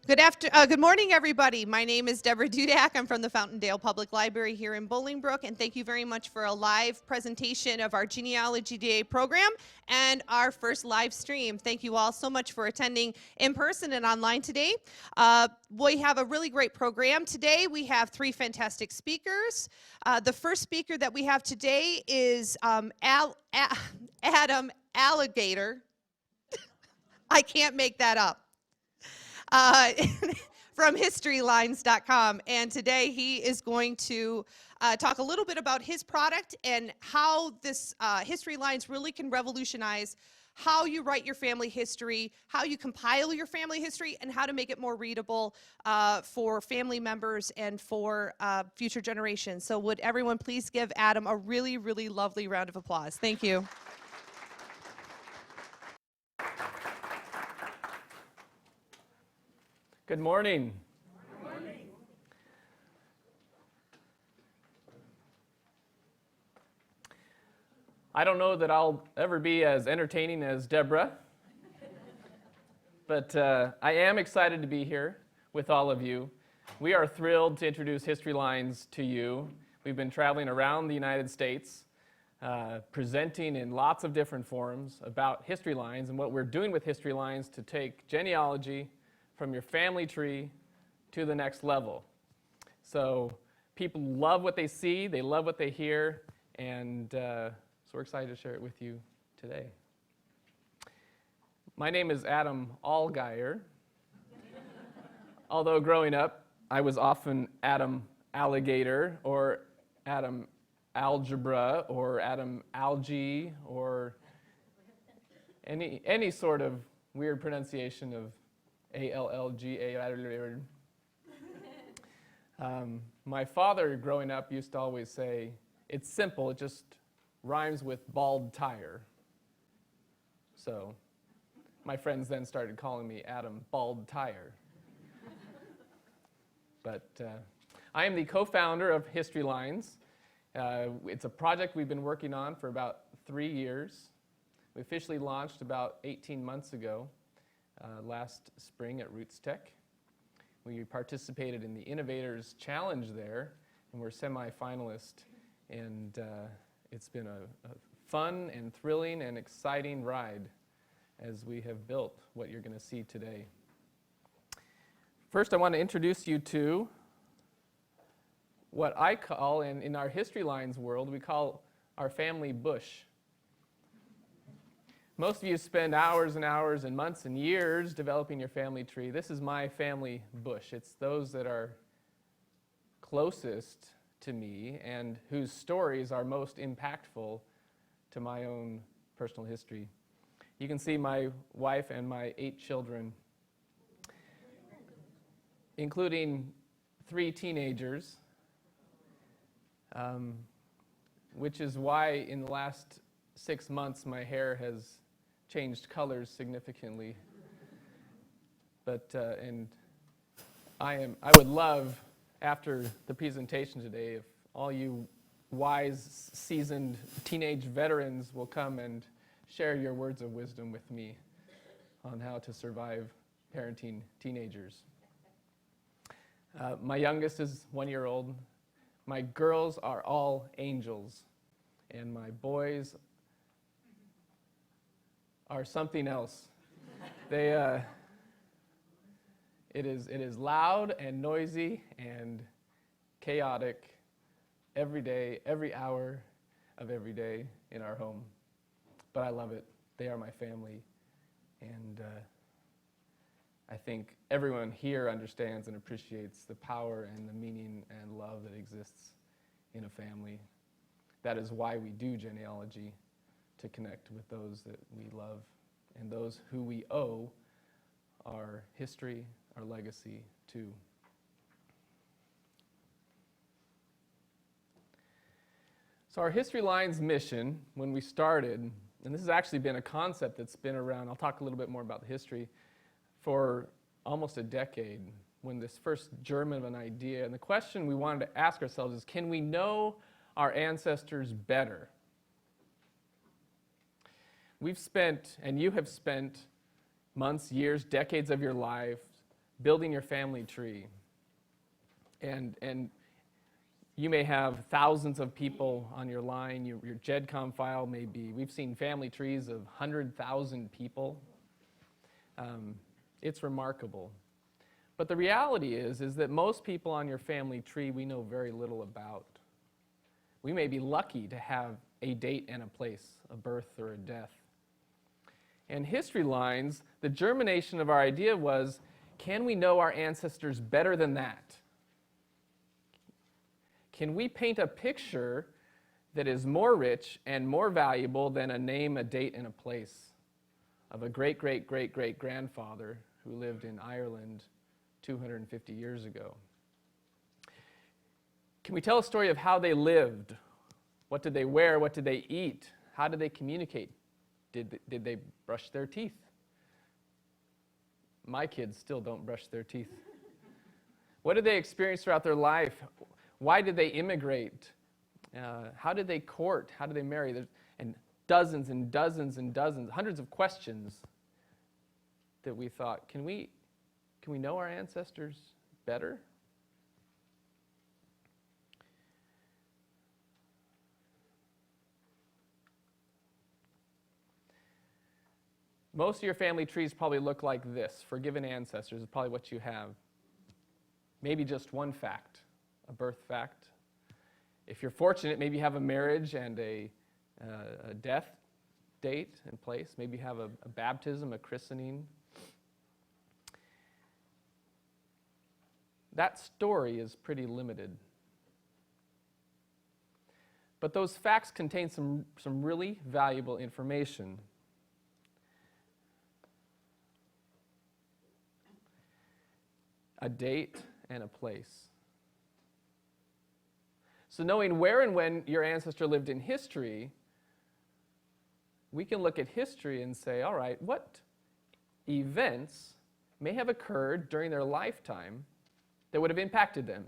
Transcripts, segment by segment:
Good morning, everybody. My name is Deborah Dudak. I'm from the Fountaindale Public Library here in Bolingbrook, and thank you very much for a live presentation of our Genealogy Day program and our first live stream. Thank you all so much for attending in person and online today. We have a really great program today. We have three fantastic speakers. The first speaker that we have today is Adam Allgaier. I can't make that up. From historylines.com, and today he is going to talk a little bit about his product and how this History Lines really can revolutionize how you write your family history, how you compile your family history, and how to make it more readable for family members and for future generations. So would everyone please give Adam a really, really lovely round of applause. Thank you. Good morning. Good morning. I don't know that I'll ever be as entertaining as Deborah, but I am excited to be here with all of you. We are thrilled to introduce History Lines to you. We've been traveling around the United States, presenting in lots of different forums about History Lines and what we're doing with History Lines to take genealogy from your family tree to the next level. So people love what they see, they love what they hear, and so we're excited to share it with you today. My name is Adam Allgaier. Although growing up, I was often Adam Alligator, or Adam Algebra, or Adam Algae, or any sort of weird pronunciation of A-L-L-G-A. My father, growing up, used to always say, it's simple, it just rhymes with bald tire. So my friends then started calling me Adam Bald Tire. But I am the co-founder of History Lines. It's a project we've been working on for about 3 years. We officially launched about 18 months ago. Last spring at Roots Tech. We participated in the Innovators Challenge there, and we're semi-finalist, and it's been a fun and thrilling and exciting ride as we have built what you're going to see today. First, I want to introduce you to what I call, and in our History Lines world, we call our family bush. Most of you spend hours and hours and months and years developing your family tree. This is my family bush. It's those that are closest to me and whose stories are most impactful to my own personal history. You can see my wife and my 8 children, including 3 teenagers, which is why in the last 6 months my hair has changed colors significantly. But and I would love, after the presentation today, if all you wise, seasoned teenage veterans will come and share your words of wisdom with me on how to survive parenting teenagers. My youngest is 1 year old. My girls are all angels, and my boys are something else. They, it is loud and noisy and chaotic every day, every hour of every day in our home. But I love it. They are my family, and I think everyone here understands and appreciates the power and the meaning and love that exists in a family. That is why we do genealogy, to connect with those that we love and those who we owe our history, our legacy to. So our History Lines mission, when we started, and this has actually been a concept that's been around, I'll talk a little bit more about the history, for almost a decade, when this first germ of an idea, and the question we wanted to ask ourselves is, can we know our ancestors better? We've spent, and you have spent, months, years, decades of your life building your family tree. And you may have thousands of people on your line. Your GEDCOM file may be, we've seen family trees of 100,000 people. It's remarkable. But the reality is that most people on your family tree we know very little about. We may be lucky to have a date and a place, a birth or a death. And history lines, the germination of our idea was, can we know our ancestors better than that? Can we paint a picture that is more rich and more valuable than a name, a date, and a place of a great-great-great-great-grandfather who lived in Ireland 250 years ago? Can we tell a story of how they lived? What did they wear? What did they eat? How did they communicate? Did they brush their teeth? My kids still don't brush their teeth. What did they experience throughout their life? Why did they immigrate? How did they court? How did they marry? And dozens and dozens and dozens, hundreds of questions that we thought, can we know our ancestors better? Most of your family trees probably look like this. Forgiven ancestors is probably what you have. Maybe just one fact, a birth fact. If you're fortunate, maybe you have a marriage and a death date and place. Maybe you have a baptism, a christening. That story is pretty limited. But those facts contain some really valuable information. A date and a place. So knowing where and when your ancestor lived in history, we can look at history and say, all right, what events may have occurred during their lifetime that would have impacted them?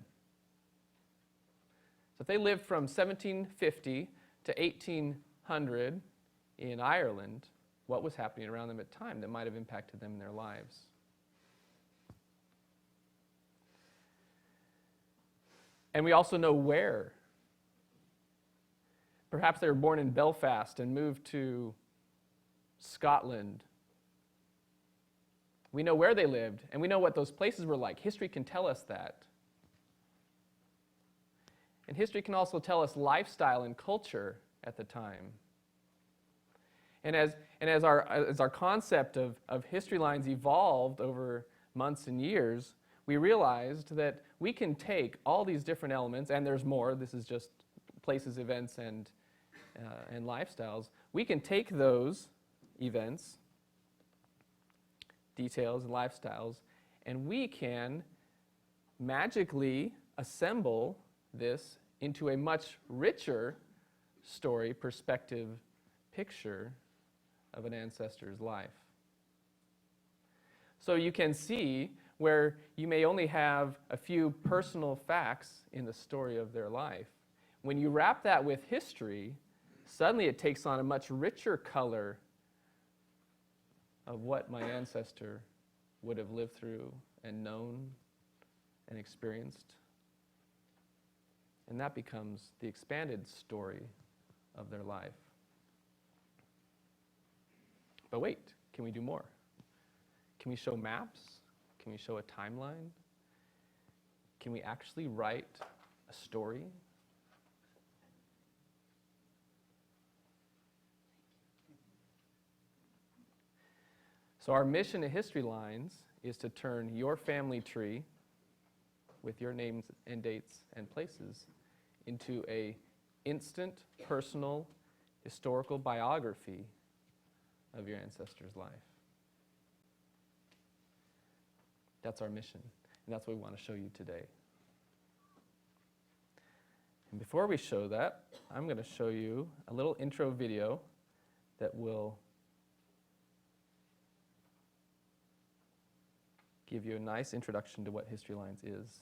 So if they lived from 1750 to 1800 in Ireland, what was happening around them at the time that might have impacted them in their lives? And we also know where. Perhaps they were born in Belfast and moved to Scotland. We know where they lived, and we know what those places were like. History can tell us that. And history can also tell us lifestyle and culture at the time. And as our concept of history lines evolved over months and years, we realized that we can take all these different elements, and there's more, this is just places, events, and lifestyles. We can take those events, details, and lifestyles, and we can magically assemble this into a much richer story, perspective, picture of an ancestor's life. So you can see where you may only have a few personal facts in the story of their life. When you wrap that with history, suddenly it takes on a much richer color of what my ancestor would have lived through and known and experienced. And that becomes the expanded story of their life. But wait, can we do more? Can we show maps? Can we show a timeline? Can we actually write a story? So our mission at History Lines is to turn your family tree with your names and dates and places into a instant, personal, historical biography of your ancestor's life. That's our mission, and that's what we want to show you today. And before we show that, I'm going to show you a little intro video that will give you a nice introduction to what History Lines is.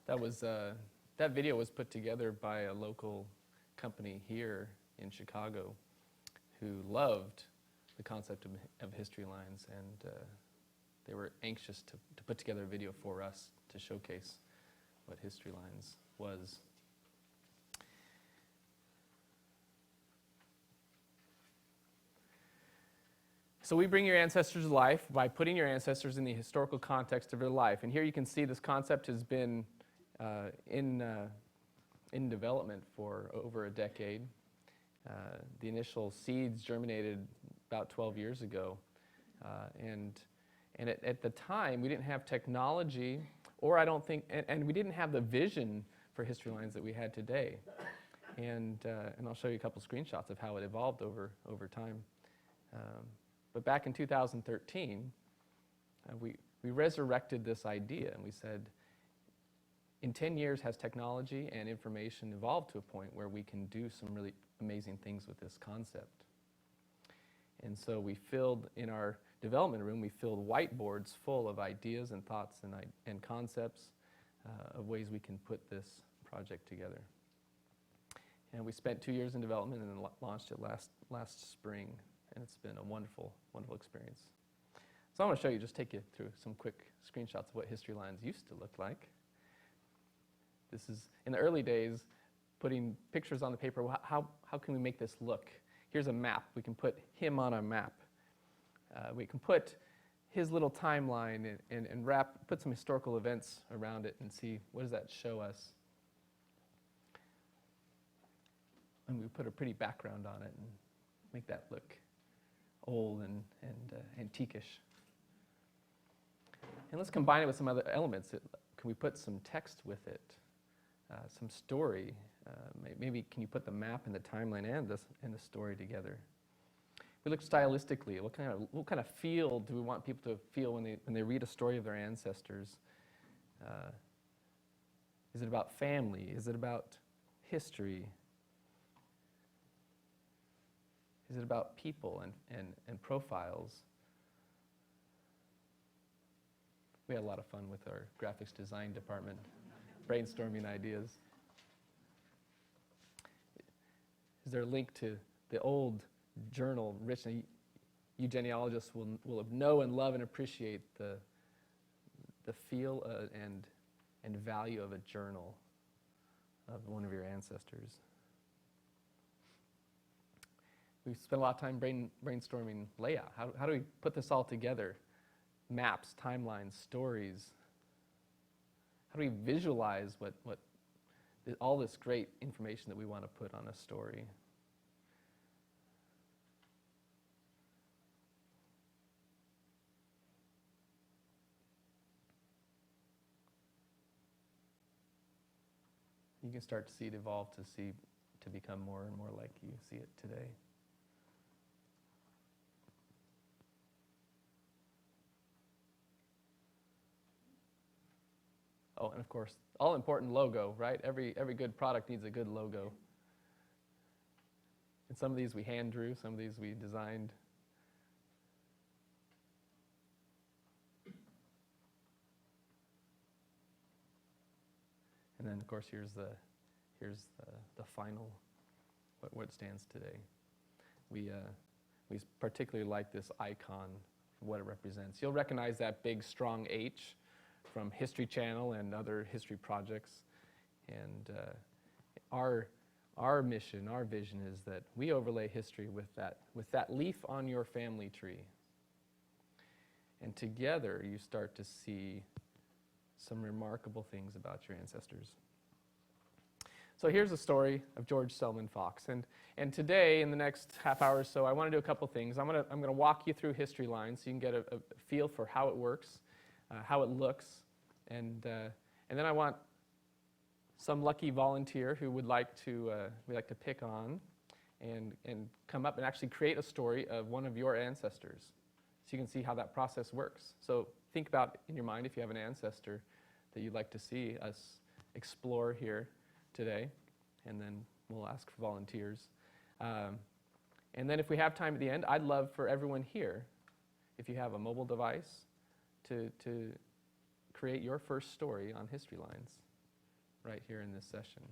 That video was put together by a local company here in Chicago who loved the concept of history lines, and they were anxious to put together a video for us to showcase what history lines was. So we bring your ancestors to life by putting your ancestors in the historical context of their life. And here you can see this concept has been in development for over a decade. The initial seeds germinated about 12 years ago. And at the time, we didn't have technology, or I don't think, and we didn't have the vision for history lines that we had today. And I'll show you a couple screenshots of how it evolved over time. But back in 2013, we resurrected this idea, and we said, in 10 years has technology and information evolved to a point where we can do some really amazing things with this concept. And so we filled, in our development room, we filled whiteboards full of ideas and thoughts and concepts of ways we can put this project together. And we spent 2 years in development and then launched it last spring. And it's been a wonderful, wonderful experience. So I want to show you, just take you through some quick screenshots of what history lines used to look like. This is, in the early days, putting pictures on the paper. How can we make this look? Here's a map. We can put him on a map. We can put his little timeline and put some historical events around it and see what does that show us. And we put a pretty background on it and make that look old and antiquish. And let's combine it with some other elements. Can we put some text with it? Some story? Maybe can you put the map and the timeline and the story together? We look stylistically. What kind of feel do we want people to feel when they read a story of their ancestors? Is it about family? Is it about history? Is it about people and profiles? We had a lot of fun with our graphics design department, brainstorming ideas. Is there a link to the old journal? Rich, you genealogists will know and love and appreciate the feel and value of a journal of one of your ancestors. We spent a lot of time brainstorming layout. How do we put this all together? Maps, timelines, stories. How do we visualize what all this great information that we want to put on a story? You can start to see it evolve to become more and more like you see it today. Oh, and of course, all-important logo, right? Every good product needs a good logo. And some of these we hand drew, some of these we designed. And then, of course, here's the final, what it stands today. We particularly like this icon, what it represents. You'll recognize that big, strong H from History Channel and other history projects. And our mission, our vision is that we overlay history with that leaf on your family tree. And together you start to see some remarkable things about your ancestors. So here's a story of George Selman Fox. And today, in the next half hour or so, I want to do a couple things. I'm going to walk you through history lines so you can get a feel for how it works, how it looks, and then I want some lucky volunteer who would like to pick on and come up and actually create a story of one of your ancestors, so you can see how that process works. So think about in your mind if you have an ancestor that you'd like to see us explore here today, and then we'll ask for volunteers. And then if we have time at the end, I'd love for everyone here, if you have a mobile device, to create your first story on history lines. right here in this session.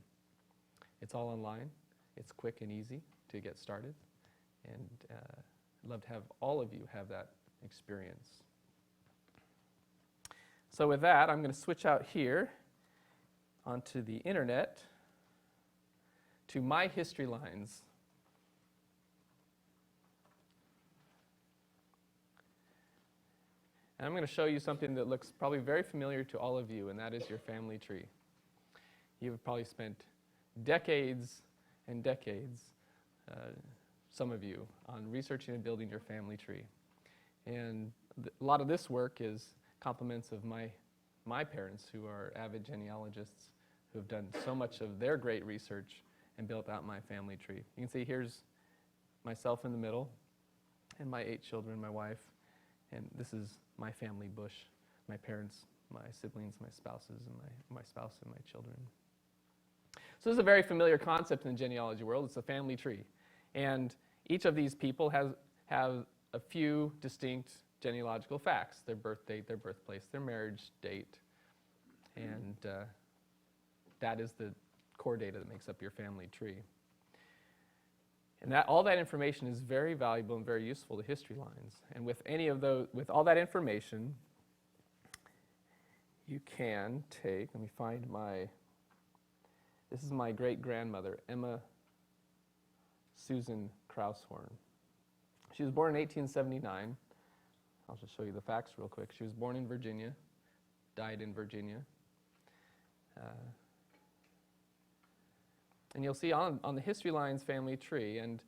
It's all online. It's quick and easy to get started. And I'd love to have all of you have that experience. So with that, I'm going to switch out here onto the internet to My History Lines. And I'm going to show you something that looks probably very familiar to all of you, and that is your family tree. You've probably spent decades and decades, some of you, on researching and building your family tree. And a lot of this work is compliments of my parents, who are avid genealogists, who have done so much of their great research and built out my family tree. You can see here's myself in the middle, and my 8 children, my wife, and this is my family bush, my parents, my siblings, my spouses, and my spouse and my children. So this is a very familiar concept in the genealogy world. It's a family tree. And each of these people have a few distinct genealogical facts: their birth date, their birthplace, their marriage date, and that is the core data that makes up your family tree. And all that information is very valuable and very useful to history lines. And with with all that information, you can take, let me find this is my great-grandmother, Emma Susan Kraushorn. She was born in 1879. I'll just show you the facts real quick. She was born in Virginia, died in Virginia. And you'll see on the History Lines family tree, and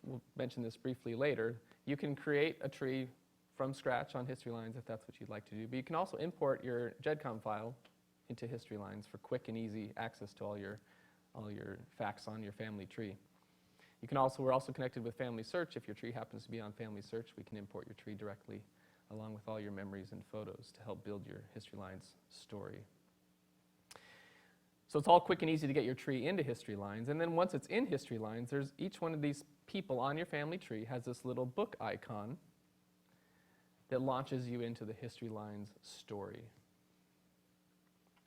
we'll mention this briefly later, you can create a tree from scratch on History Lines if that's what you'd like to do. But you can also import your GEDCOM file into History Lines for quick and easy access to all your facts on your family tree. We're also connected with Family Search. If your tree happens to be on Family Search, we can import your tree directly along with all your memories and photos to help build your History Lines story. So it's all quick and easy to get your tree into History Lines. And then once it's in History Lines, each one of these people on your family tree has this little book icon that launches you into the History Lines story.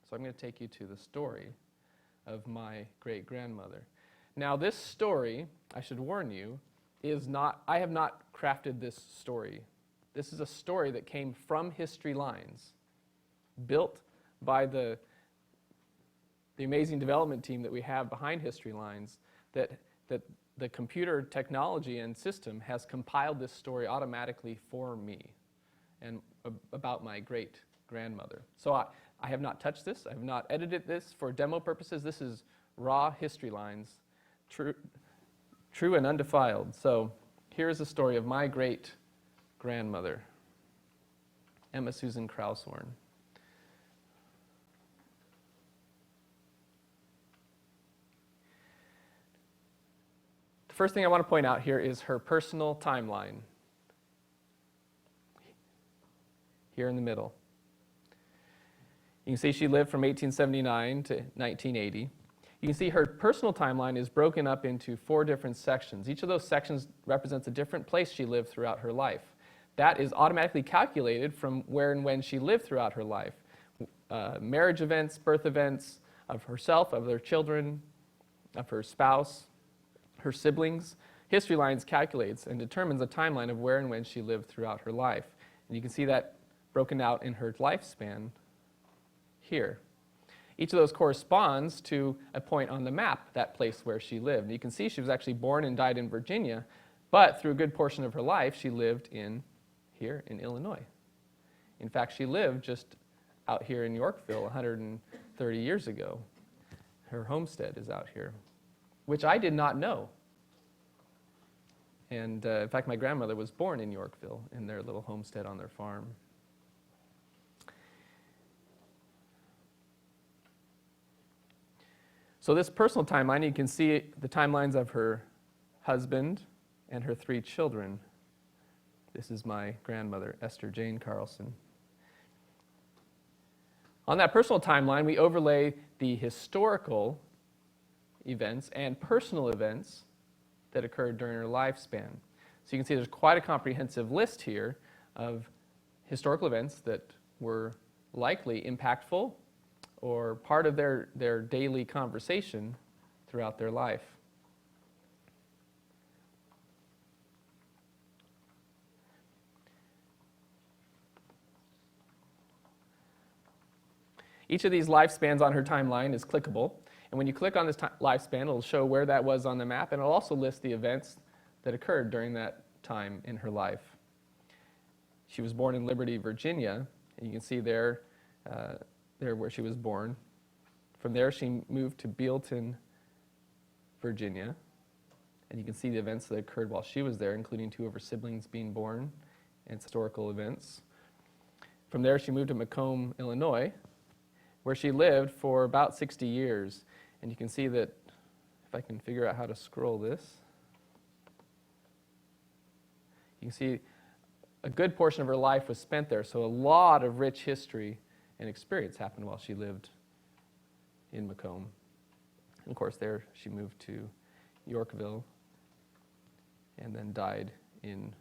So I'm going to take you to the story of my great-grandmother. Now this story, I should warn you, I have not crafted this story. This is a story that came from History Lines, built by the amazing development team that we have behind History Lines, that the computer technology and system has compiled this story automatically for me and about my great-grandmother. So I have not touched this. I have not edited this for demo purposes. This is raw History Lines, true and undefiled. So here's the story of my great-grandmother, Emma Susan Kraushorn. The first thing I want to point out here is her personal timeline, here in the middle. You can see she lived from 1879 to 1980. You can see her personal timeline is broken up into 4 different sections. Each of those sections represents a different place she lived throughout her life. That is automatically calculated from where and when she lived throughout her life. Marriage events, birth events of herself, of their children, of her spouse, her siblings. History Lines calculates and determines a timeline of where and when she lived throughout her life. And you can see that broken out in her lifespan here. Each of those corresponds to a point on the map, that place where she lived. And you can see she was actually born and died in Virginia, but through a good portion of her life, she lived here in Illinois. In fact, she lived just out here in Yorkville 130 years ago. Her homestead is out here, which I did not know. And in fact, my grandmother was born in Yorkville in their little homestead on their farm. So this personal timeline, you can see the timelines of her husband and her 3 children. This is my grandmother, Esther Jane Carlson. On that personal timeline, we overlay the historical events and personal events that occurred during her lifespan. So you can see there's quite a comprehensive list here of historical events that were likely impactful or part of their daily conversation throughout their life. Each of these lifespans on her timeline is clickable, and when you click on this lifespan, it'll show where that was on the map, and it'll also list the events that occurred during that time in her life. She was born in Liberty, Virginia, and you can see there where she was born. From there, she moved to Bealton, Virginia, and you can see the events that occurred while she was there, including 2 of her siblings being born and historical events. From there, she moved to Macomb, Illinois, where she lived for about 60 years. And you can see that, if I can figure out how to scroll this, you can see a good portion of her life was spent there. So a lot of rich history and experience happened while she lived in Macomb. And of course, there she moved to Yorkville and then died in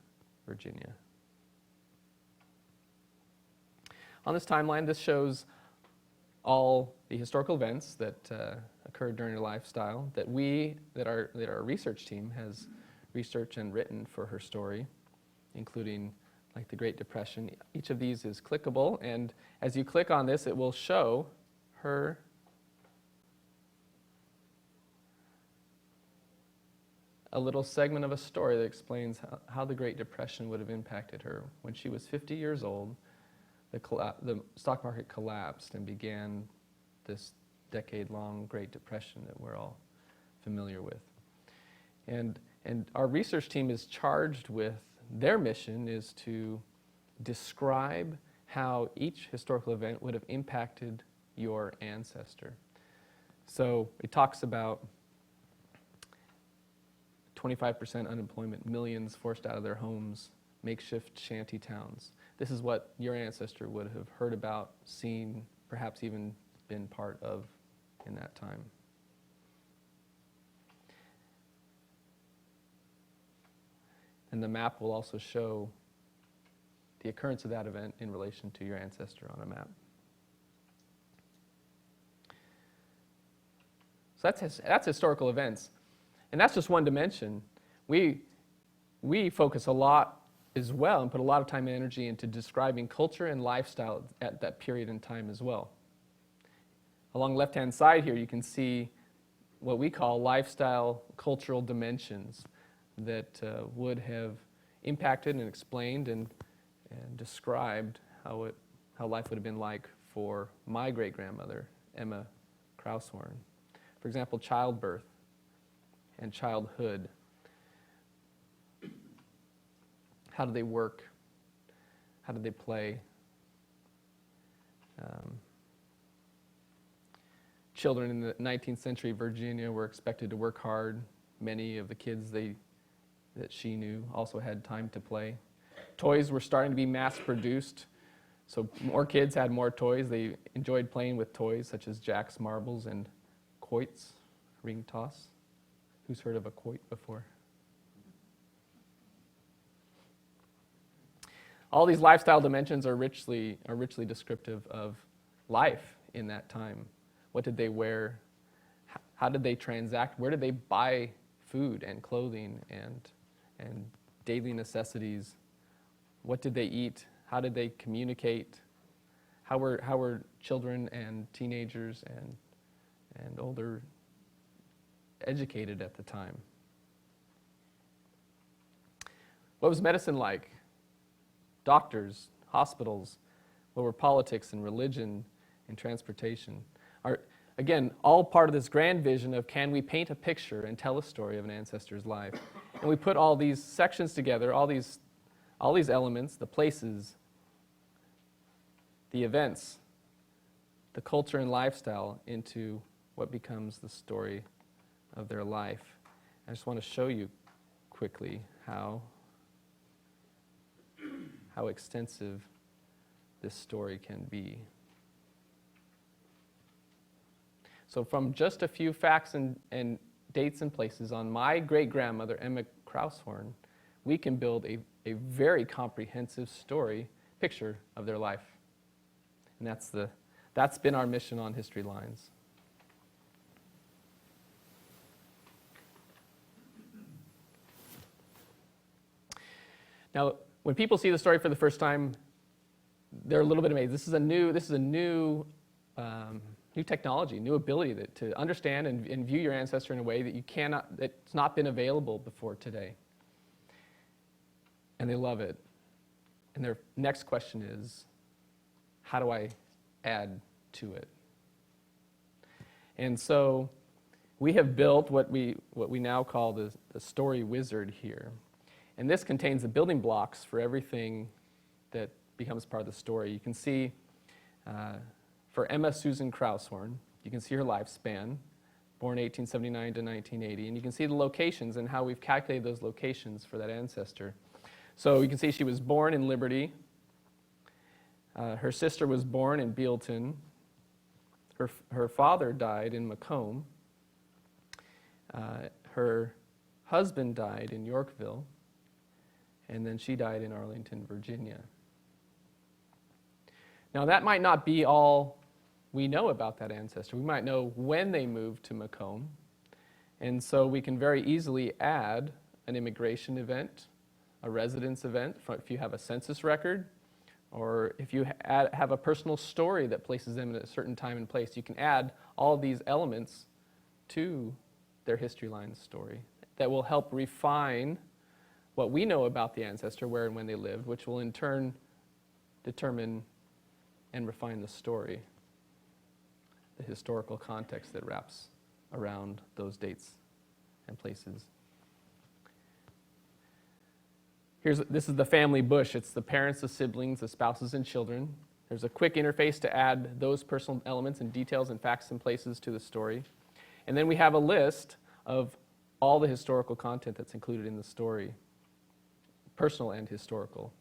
Virginia. On this timeline, this shows all the historical events that occurred during her lifestyle that our research team has researched and written for her story, including like the Great Depression. Each of these is clickable, and as you click on this, it will show her a little segment of a story that explains how the Great Depression would have impacted her. When she was 50 years old, the stock market collapsed and began this decade-long Great Depression that we're all familiar with. And our research team is charged with, their mission is to describe how each historical event would have impacted your ancestor. So it talks about 25% unemployment, millions forced out of their homes, makeshift shanty towns. This is what your ancestor would have heard about, seen, perhaps even been part of in that time. And the map will also show the occurrence of that event in relation to your ancestor on a map. So that's historical events. And that's just one dimension. We focus a lot as well and put a lot of time and energy into describing culture and lifestyle at that period in time as well. Along the left-hand side here, you can see what we call lifestyle cultural dimensions that would have impacted and explained and described how life would have been like for my great-grandmother, Emma Kraushorn. For example, childbirth and childhood. How did they work? How did they play? Children in the 19th century Virginia were expected to work hard. Many of the kids that she knew also had time to play. Toys were starting to be mass-produced, so more kids had more toys. They enjoyed playing with toys such as jacks, marbles, and quoits, ring toss. Who's heard of a quoit before? All these lifestyle dimensions are richly descriptive of life in that time. What did they wear? How did they transact? Where did they buy food and clothing and daily necessities? What did they eat? How did they communicate? How were children and teenagers and older educated at the time? What was medicine like? Doctors, hospitals, what were politics and religion and transportation? Again, all part of this grand vision of can we paint a picture and tell a story of an ancestor's life? And we put all these sections together, all these elements, the places, the events, the culture and lifestyle into what becomes the story of their life. I just want to show you quickly how extensive this story can be. So from just a few facts and dates and places on my great-grandmother, Emma Kraushorn, we can build a very comprehensive picture of their life. And that's That's been our mission on History Lines. Now, when people see the story for the first time, they're a little bit amazed. This is a new technology, new ability to understand and view your ancestor in a way that that's not been available before today. And they love it. And their next question is, how do I add to it? And so we have built what we now call the story wizard here. And this contains the building blocks for everything that becomes part of the story. You can see for Emma Susan Kraushorn, you can see her lifespan, born 1879 to 1980, and you can see the locations and how we've calculated those locations for that ancestor. So you can see she was born in Liberty. Her sister was born in Bealton. Her father died in Macomb. Her husband died in Yorkville. And then she died in Arlington, Virginia. Now, that might not be all we know about that ancestor. We might know when they moved to Macomb. And so we can very easily add an immigration event, a residence event, if you have a census record, or if you have a personal story that places them at a certain time and place. You can add all of these elements to their History Lines story that will help refine what we know about the ancestor, where and when they lived, which will in turn determine and refine the story, the historical context that wraps around those dates and places. This is the family bush. It's the parents, the siblings, the spouses, and children. There's a quick interface to add those personal elements and details and facts and places to the story. And then we have a list of all the historical content that's included in the story, personal and historical.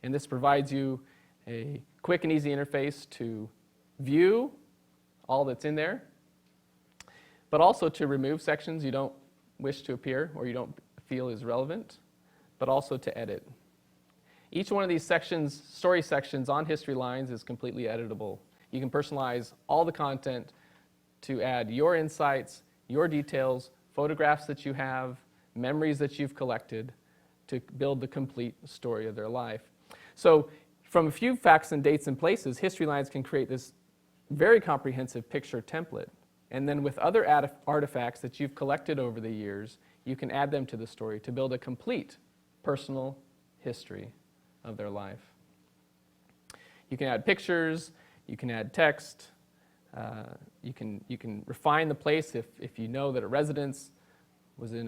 And this provides you a quick and easy interface to view all that's in there, but also to remove sections you don't wish to appear or you don't feel is relevant, but also to edit. Each one of these sections, story sections on History Lines, is completely editable. You can personalize all the content to add your insights, your details, photographs that you have, memories that you've collected to build the complete story of their life. So from a few facts and dates and places, History Lines can create this very comprehensive picture template. And then with other artifacts that you've collected over the years, you can add them to the story to build a complete personal history of their life. You can add pictures, you can add text, you can refine the place if you know that a residence was in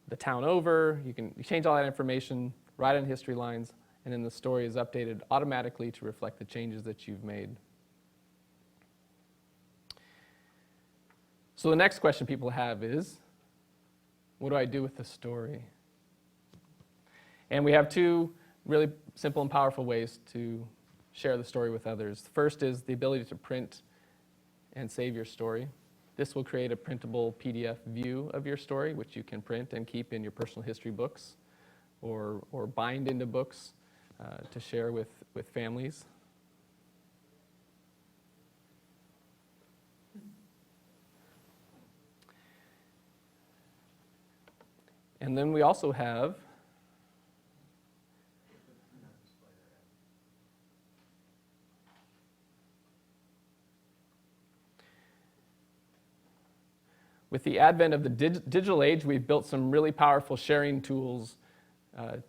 the town over. You change all that information right on History Lines, and then the story is updated automatically to reflect the changes that you've made. So the next question people have is, what do I do with the story? And we have two really simple and powerful ways to share the story with others. The first is the ability to print and save your story. This will create a printable PDF view of your story, which you can print and keep in your personal history books or bind into books to share with families. And then we also have with the advent of the digital age, we've built some really powerful sharing tools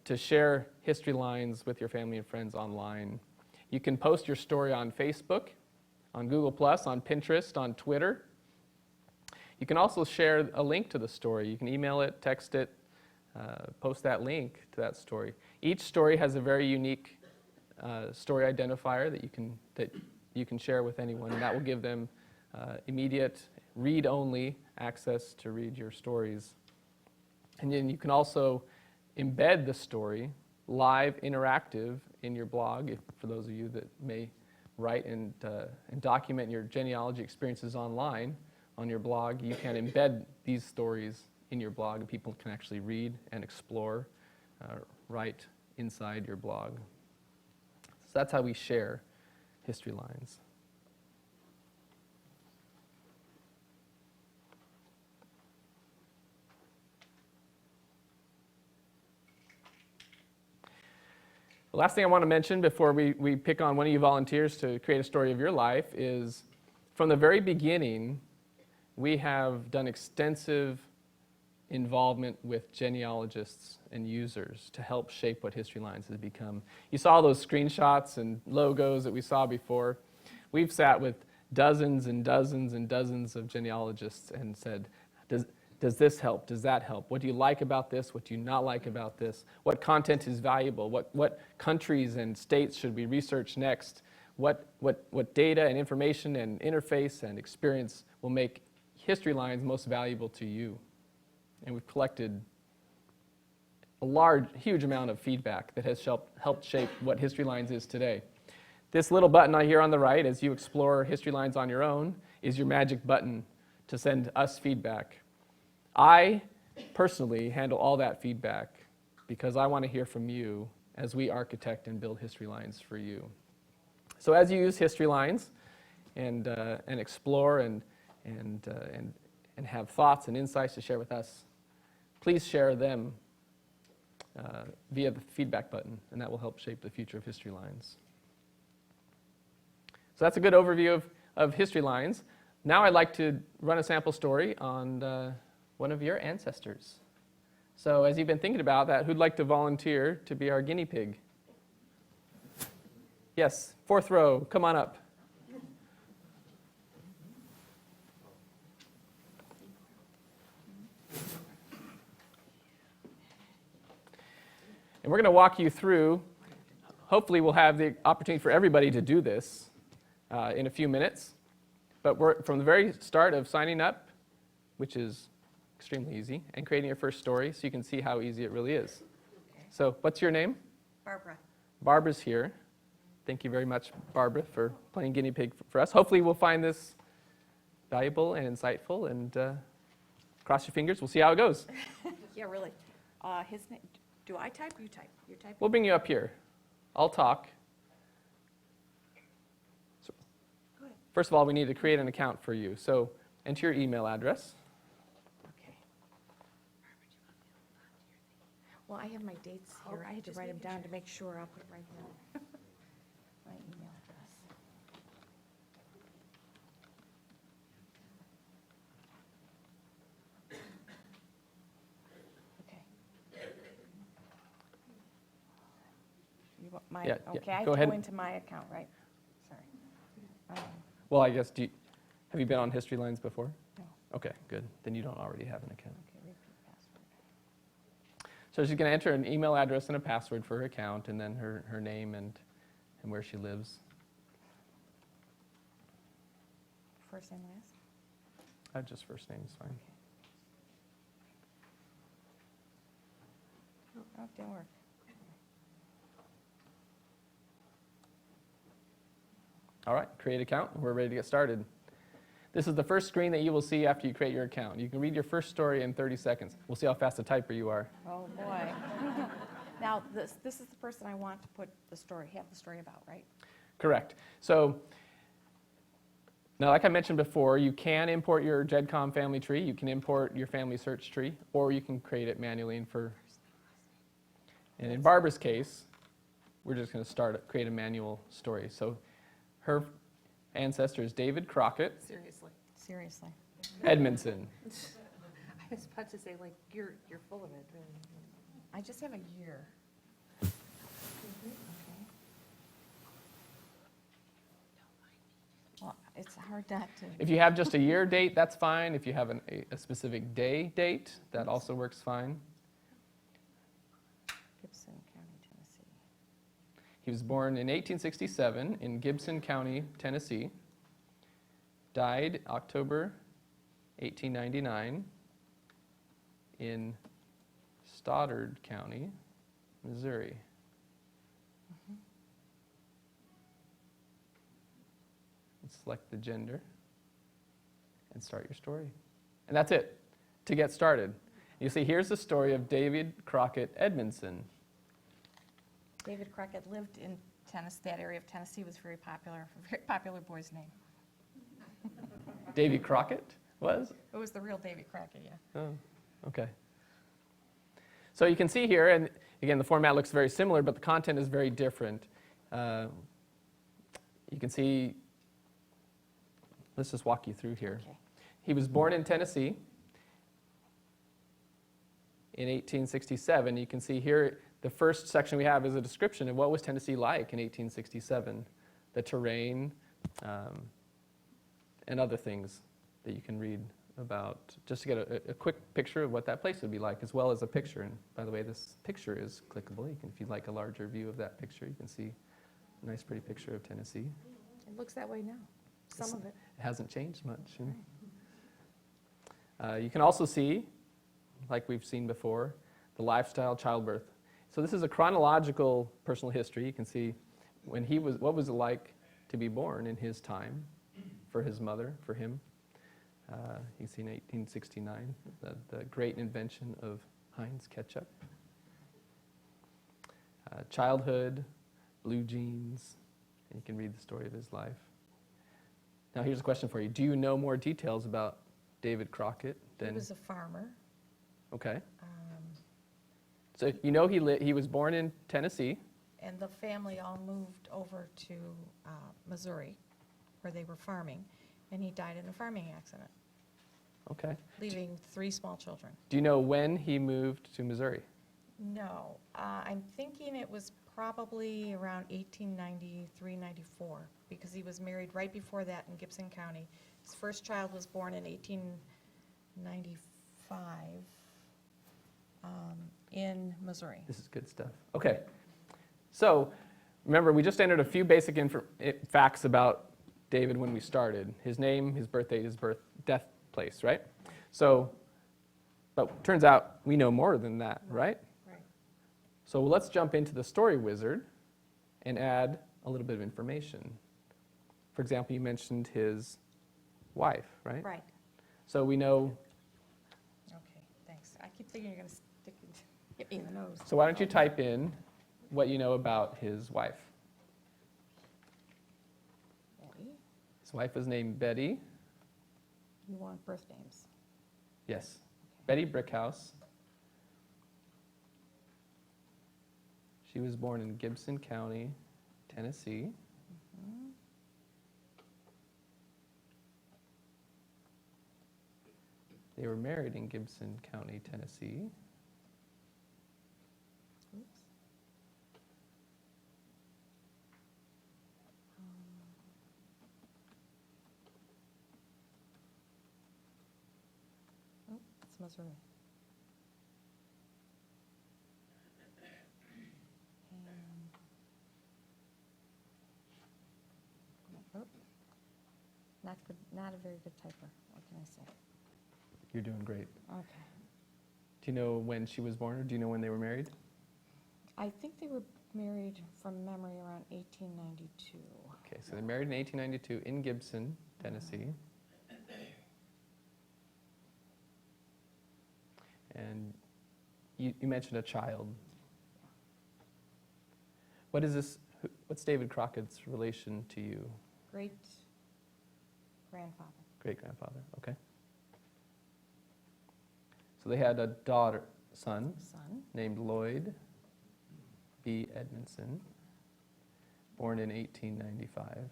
to share History Lines with your family and friends online. You can post your story on Facebook, on Google+, on Pinterest, on Twitter. You can also share a link to the story. You can email it, text it, post that link to that story. Each story has a very unique story identifier that you can share with anyone, and that will give them immediate read-only access to read your stories. And then you can also embed the story live, interactive in your blog. For those of you that may write and document your genealogy experiences online on your blog, you can embed these stories in your blog, and people can actually read and explore right inside your blog. So that's how we share History Lines. The last thing I want to mention before we pick on one of you volunteers to create a story of your life is from the very beginning, we have done extensive involvement with genealogists and users to help shape what History Lines has become. You saw those screenshots and logos that we saw before. We've sat with dozens and dozens and dozens of genealogists and said, does this help? Does that help? What do you like about this? What do you not like about this? What content is valuable? What countries and states should we research next? What data and information and interface and experience will make History Lines most valuable to you? And we've collected a huge amount of feedback that has helped shape what History Lines is today. This little button here on the right, as you explore History Lines on your own, is your magic button to send us feedback. I personally handle all that feedback because I want to hear from you as we architect and build History Lines for you. So as you use History Lines and explore and have thoughts and insights to share with us, please share them via the feedback button, and that will help shape the future of History Lines. So that's a good overview of History Lines. Now I'd like to run a sample story on one of your ancestors. So as you've been thinking about that, who'd like to volunteer to be our guinea pig? Yes, fourth row, come on up. And we're going to walk you through, hopefully we'll have the opportunity for everybody to do this in a few minutes. But we're from the very start of signing up, which is extremely easy, and creating your first story so you can see how easy it really is. Okay. So what's your name? Barbara. Barbara's here. Thank you very much, Barbara, for playing guinea pig for us. Hopefully we'll find this valuable and insightful, and cross your fingers. We'll see how it goes. Yeah, really. His name. Do I type? You type. You type. We'll bring you up here. I'll talk. So, go ahead. First of all, we need to create an account for you. So enter your email address. Okay. Well, I have my dates here. I had to write them down to make sure. I'll put it right there. My email address. Okay. You want my, Yeah, okay, I have go to ahead. go into my account, right? Sorry. Well, I guess, have you been on History Lines before? No. Okay, good. Then you don't already have an account. Okay, repeat password. So she's going to enter an email address and a password for her account, and then her name and where she lives. First and last? Just first name is fine. Oh, it didn't work. All right, create account. We're ready to get started. This is the first screen that you will see after you create your account. You can read your first story in 30 seconds. We'll see how fast a typer you are. Oh, boy. Now, this is the person I want to put the story, have the story about, right? Correct. So now, like I mentioned before, you can import your GEDCOM family tree. You can import your family search tree, or you can create it manually. And in Barbara's case, we're just going to create a manual story. So her ancestor is David Crockett Seriously. Edmondson. I was about to say, like, you're full of it. I just have a year. Well, it's hard not to. If you have just a year date, that's fine. If you have a specific day date, that also works fine. Gibson County, Tennessee. He was born in 1867 in Gibson County, Tennessee. Died October 1899 in Stoddard County, Missouri. And select the gender and start your story. And that's it, to get started. You see, here's the story of David Crockett Edmondson. David Crockett lived in Tennessee. That area of Tennessee was very popular boy's name. Davy Crockett was? It was the real David Crockett, yeah. Oh, okay. So you can see here, and Again, the format looks very similar, but the content is very different. You can see, let's just walk you through here. Okay. He was born in Tennessee in 1867. You can see here, the first section we have is a description of what was Tennessee like in 1867, the terrain, and other things that you can read about, just to get a quick picture of what that place would be like, as well as a picture. And by the way, this picture is clickable. You can, if you'd like a larger view of that picture, you can see a nice, pretty picture of Tennessee. It looks that way now, some of it. It hasn't changed much. You can also see, like we've seen before, the lifestyle, childbirth. So this is a chronological personal history. You can see when he was, what was it like to be born in his time, for his mother, for him. You can see in 1869, the great invention of Heinz ketchup. Childhood, blue jeans, and you can read the story of his life. Now here's a question for you. Do you know more details about David Crockett than... He was a farmer. Okay. So you know he was born in Tennessee. And the family all moved over to Missouri, where they were farming, and he died in a farming accident, Okay. leaving 3 small children. Do you know when he moved to Missouri? No, I'm thinking it was probably around 1893, 94, because he was married right before that in Gibson County. His first child was born in 1895 in Missouri. This is good stuff. Okay. So remember, we just entered a few basic facts about David when we started. His name, his birth date, his death place, right? So, but turns out we know more than that, right? Right. So let's jump into the story wizard and add a little bit of information. For example, you mentioned his wife, right? Right. So we know, Okay, thanks. I keep thinking you're going to stick it, hit me in the nose. so why don't you type in what you know about his wife? Betty, His wife is named Betty. you want birth names? Yes. Betty Brickhouse. She was born in Gibson County, Tennessee. They were married in Gibson County, Tennessee. Oops. Oh, it's Missouri. And, oh, not good, not a very good typer. What can I say? You're doing great. Okay. Do you know when she was born, or do you know when they were married? I think they were married from memory around 1892. Okay, so they married in 1892 in Gibson, Tennessee. And you mentioned a child. What is this? What's David Crockett's relation to you? Great grandfather. Great-grandfather, okay. So they had a son, Son. named Lloyd B. Edmondson, born in 1895.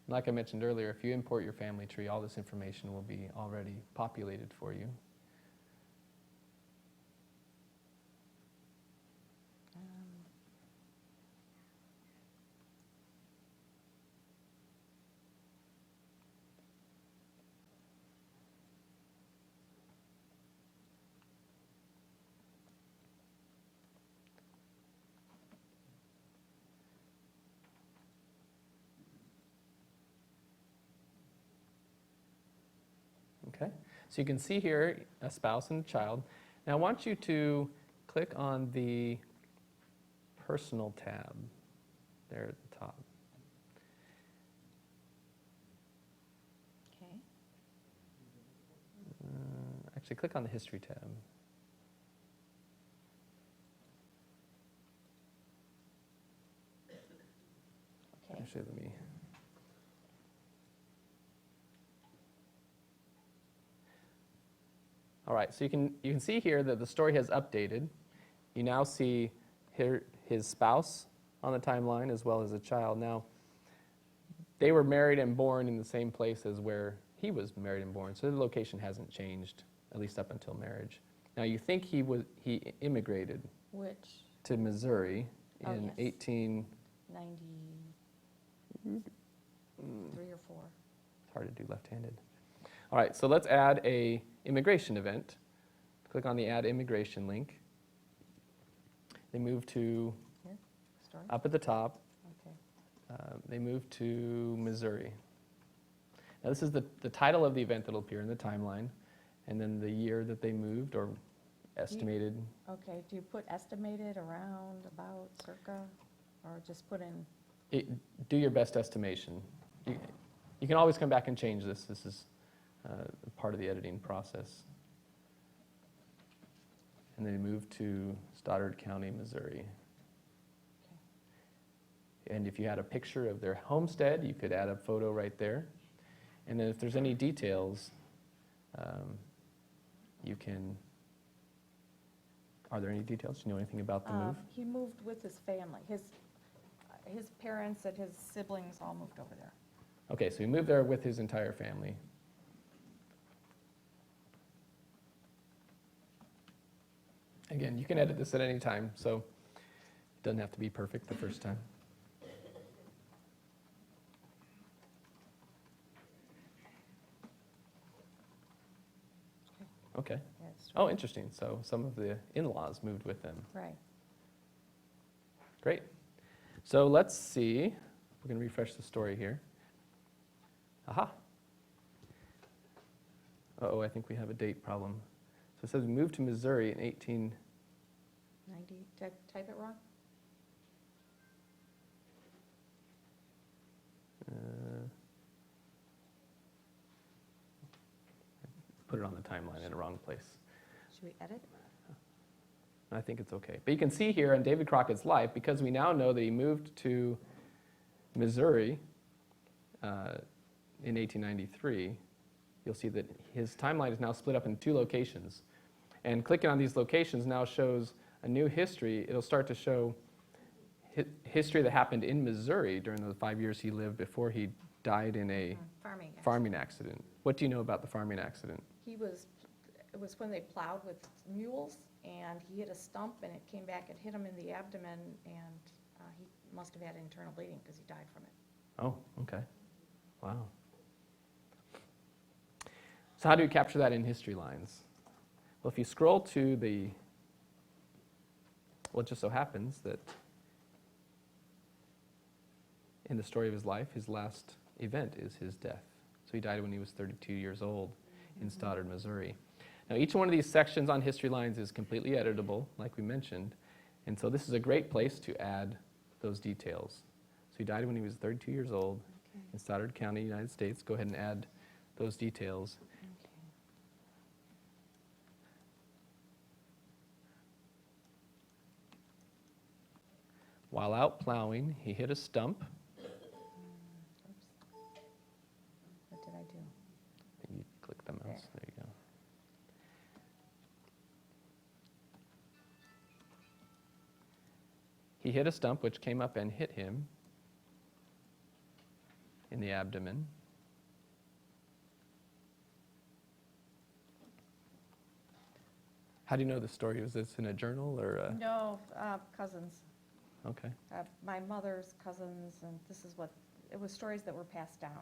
Like I mentioned earlier, if you import your family tree, all this information will be already populated for you. Okay, so you can see here a spouse and a child. Now I want you to click on the personal tab there at the top. Okay. Actually, click on the history tab. Okay. Actually, let me. All right, so you can see here that the story has updated. You now see here his spouse on the timeline as well as a child. Now, they were married and born in the same place as where he was married and born, so the location hasn't changed, at least up until marriage. Now, you think he immigrated Which, to Missouri Oh, in yes. 93 or 4. It's hard to do left-handed. All right, so let's add a immigration event. Click on the Add Immigration link. They move to, Here, story? up at the top, Okay. they move to Missouri. Now this is the title of the event that will appear in the timeline, and then the year that they moved, or estimated. Okay, do you put estimated, around, about, circa, or just put in? Do your best estimation. You can always come back and change this. This is part of the editing process. And they moved to Stoddard County, Missouri. And if you had a picture of their homestead, you could add a photo right there. And then if there's any details, you can, are there any details? Do you know anything about the move? He moved with his family. His parents and his siblings all moved over there. Okay, so he moved there with his entire family. Again, you can edit this at any time, so it doesn't have to be perfect the first time. Okay. Yeah, it's Oh, interesting. So some of the in-laws moved with them. Right. Great. So let's see. We're going to refresh the story here. Aha. Uh-oh, I think we have a date problem. So it says we moved to Missouri in 90, did I type it wrong? Put it on the timeline in the wrong place. Should we edit? I think it's okay. But you can see here in David Crockett's life, because we now know that he moved to Missouri in 1893, you'll see that his timeline is now split up into 2 locations. And clicking on these locations now shows a new history. It'll start to show history that happened in Missouri during the 5 years he lived before he died in a Farming. farming accident. What do you know about the farming accident? It was when they plowed with mules, and he hit a stump, and it came back and hit him in the abdomen, and he must have had internal bleeding because he died from it. Oh, okay. Wow. So how do you capture that in history lines? Well, if you scroll to the, well, it just so happens that in the story of his life, his last event is his death. So he died when he was 32 years old in Stoddard, Missouri. Now, each one of these sections on history lines is completely editable, like we mentioned, and so this is a great place to add those details. So he died when he was 32 years old in Stoddard County, United States. Go ahead and add those details. While out plowing, he hit a stump. What did I do? You click the mouse. There you go. He hit a stump which came up and hit him in the abdomen. How do you know the story? Was this in a journal or? No, cousins. Okay. My mother's cousins, and this is what, it was stories that were passed down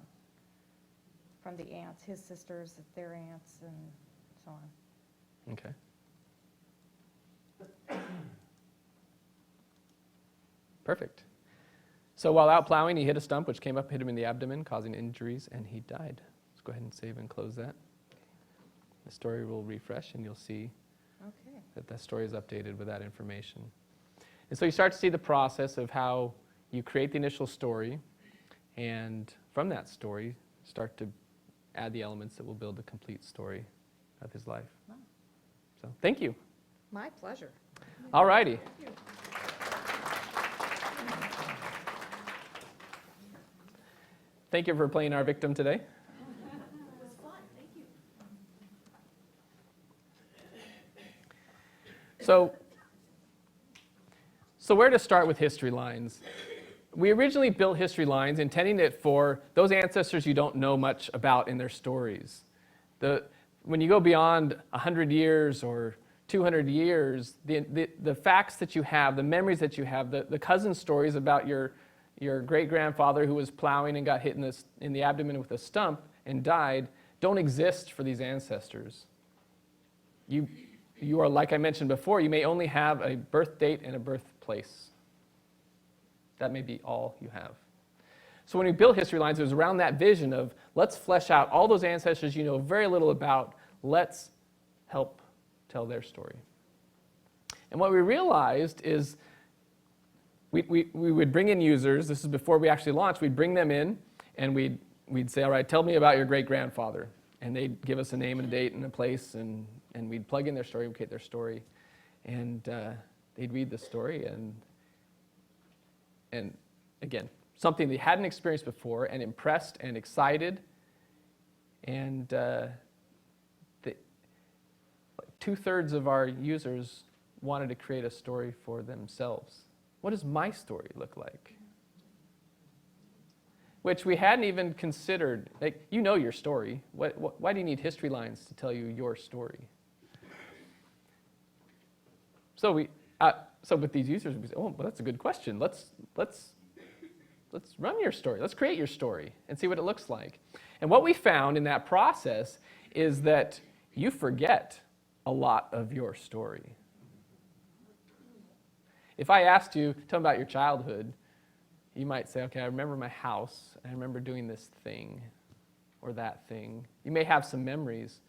from the aunts, his sisters, their aunts, and so on. Okay. Perfect. So while out plowing, he hit a stump which came up, hit him in the abdomen, causing injuries, and he died. Let's go ahead and save and close that. The story will refresh, and you'll see Okay. that the story is updated with that information. And so you start to see the process of how you create the initial story, and from that story, start to add the elements that will build the complete story of his life. Wow. So thank you. My pleasure. All righty. Thank you for playing our victim today. It was fun, thank you. So where to start with history lines? We originally built history lines intending it for those ancestors you don't know much about in their stories. When you go beyond 100 years or 200 years, the facts that you have, the memories that you have, the cousin stories about your great-grandfather who was plowing and got hit in the abdomen with a stump and died don't exist for these ancestors. You are, like I mentioned before, you may only have a birth date and a birthplace. That may be all you have. So when we built history lines, it was around that vision of let's flesh out all those ancestors you know very little about. Let's help tell their story. And what we realized is we would bring in users. This is before we actually launched. We'd bring them in, and we'd say, all right, tell me about your great-grandfather. And they'd give us a name and a date and a place, and we'd plug in their story, we'd create their story. And they'd read the story, and again, something they hadn't experienced before, and impressed and excited. And 2/3 of our users wanted to create a story for themselves. What does my story look like? Which we hadn't even considered. Like, you know your story. Why do you need history lines to tell you your story? So with these users, we say, oh, well, that's a good question. Let's run your story. Let's create your story and see what it looks like. And what we found in that process is that you forget a lot of your story. If I asked you, tell me about your childhood, you might say, okay, I remember my house, I remember doing this thing or that thing. You may have some memories.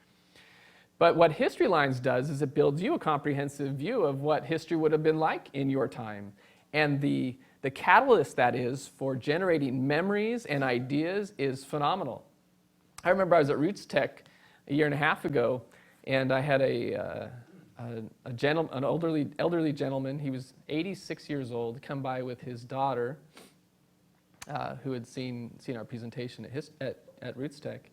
But what History Lines does is it builds you a comprehensive view of what history would have been like in your time. And the catalyst that is for generating memories and ideas is phenomenal. I remember I was at Roots Tech a year and a half ago, and I had an elderly gentleman. He was 86 years old, come by with his daughter, who had seen our presentation at Roots Tech,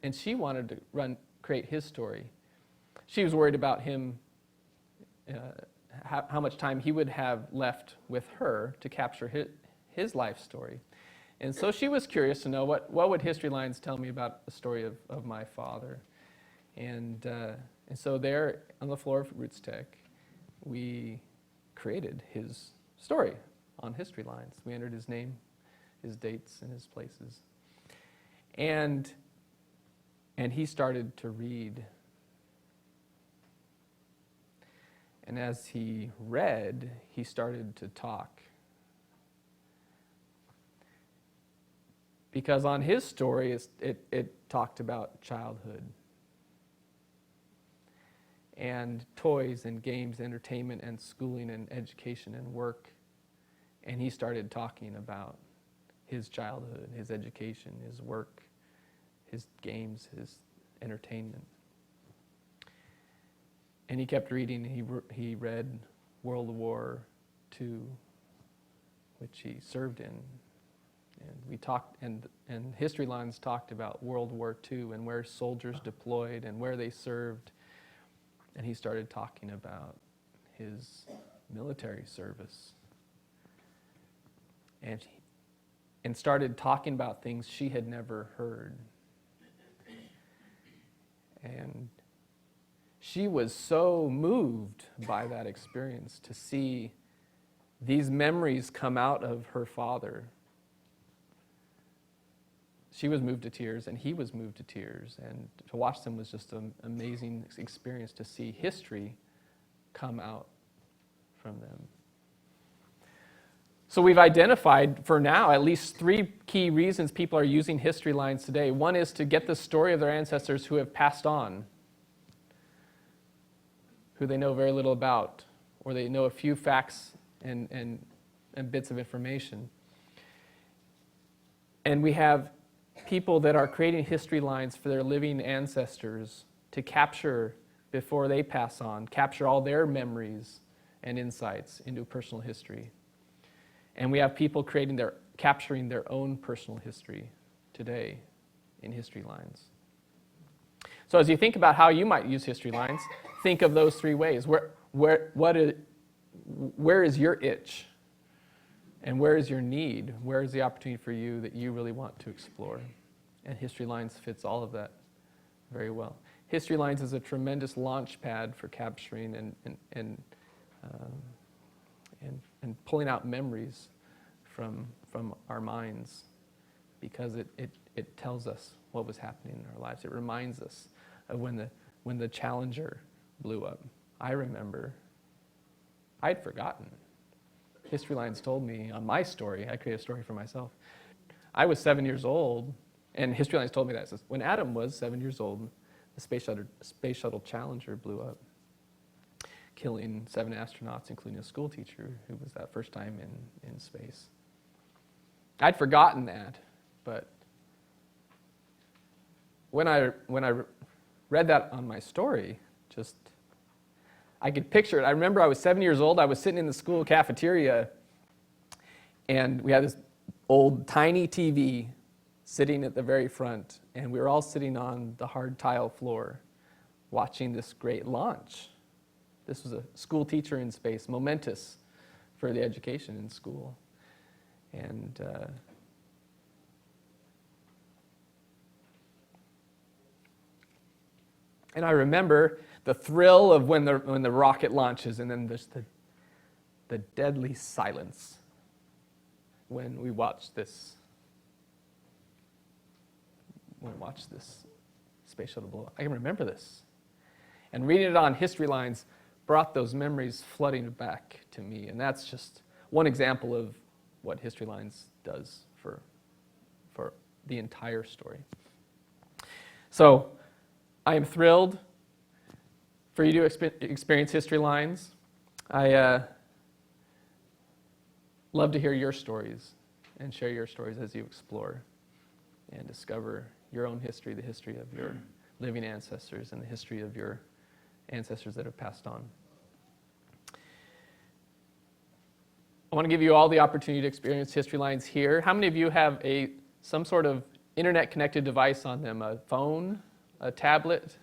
and she wanted to create his story. She was worried about him, how much time he would have left with her to capture his life story. And so she was curious to know what would History Lines tell me about the story of my father. And so there on the floor of Roots Tech, we created his story on History Lines. We entered his name, his dates, and his places. And he started to read. And as he read, he started to talk. Because on his story, it talked about childhood. And toys and games, entertainment and schooling and education and work. And he started talking about his childhood, his education, his work, his games, his entertainment. And he kept reading. He read World War II, which he served in. And we talked, and History Lines talked about World War II and where soldiers deployed and where they served. And he started talking about his military service. And started talking about things she had never heard. And she was so moved by that experience to see these memories come out of her father. She was moved to tears, and he was moved to tears. And to watch them was just an amazing experience to see history come out from them. So we've identified, for now, at least 3 key reasons people are using History Lines today. One is to get the story of their ancestors who have passed on, who they know very little about, or they know a few facts and bits of information. And we have people that are creating History Lines for their living ancestors to capture before they pass on, capture all their memories and insights into personal history. And we have people capturing their own personal history today in History Lines. So as you think about how you might use History Lines, think of those three ways. Where is your itch? And where is your need? Where is the opportunity for you that you really want to explore? And History Lines fits all of that very well. History Lines is a tremendous launch pad for capturing and pulling out memories from our minds, because it tells us what was happening in our lives. It reminds us of when the Challenger blew up. I remember, I'd forgotten. History Lines told me on my story, I created a story for myself. I was 7 years old, and History Lines told me that. It says, when Adam was 7 years old, the space shuttle Challenger blew up, killing 7 astronauts, including a school teacher who was that first time in space. I'd forgotten that, but when I read that on my story, I could picture it. I remember I was 7 years old. I was sitting in the school cafeteria, and we had this old tiny TV sitting at the very front, and we were all sitting on the hard tile floor watching this great launch. This was a school teacher in space, momentous for the education in school. And I remember the thrill of when the rocket launches, and then there's the deadly silence when we watch this space shuttle blow up. I can remember this. And reading it on History Lines brought those memories flooding back to me. And that's just one example of what History Lines does for the entire story. So I am thrilled for you to experience History Lines. I love to hear your stories and share your stories as you explore and discover your own history, the history of your living ancestors, and the history of your ancestors that have passed on. I want to give you all the opportunity to experience History Lines here. How many of you have some sort of internet-connected device on them? A phone, a tablet,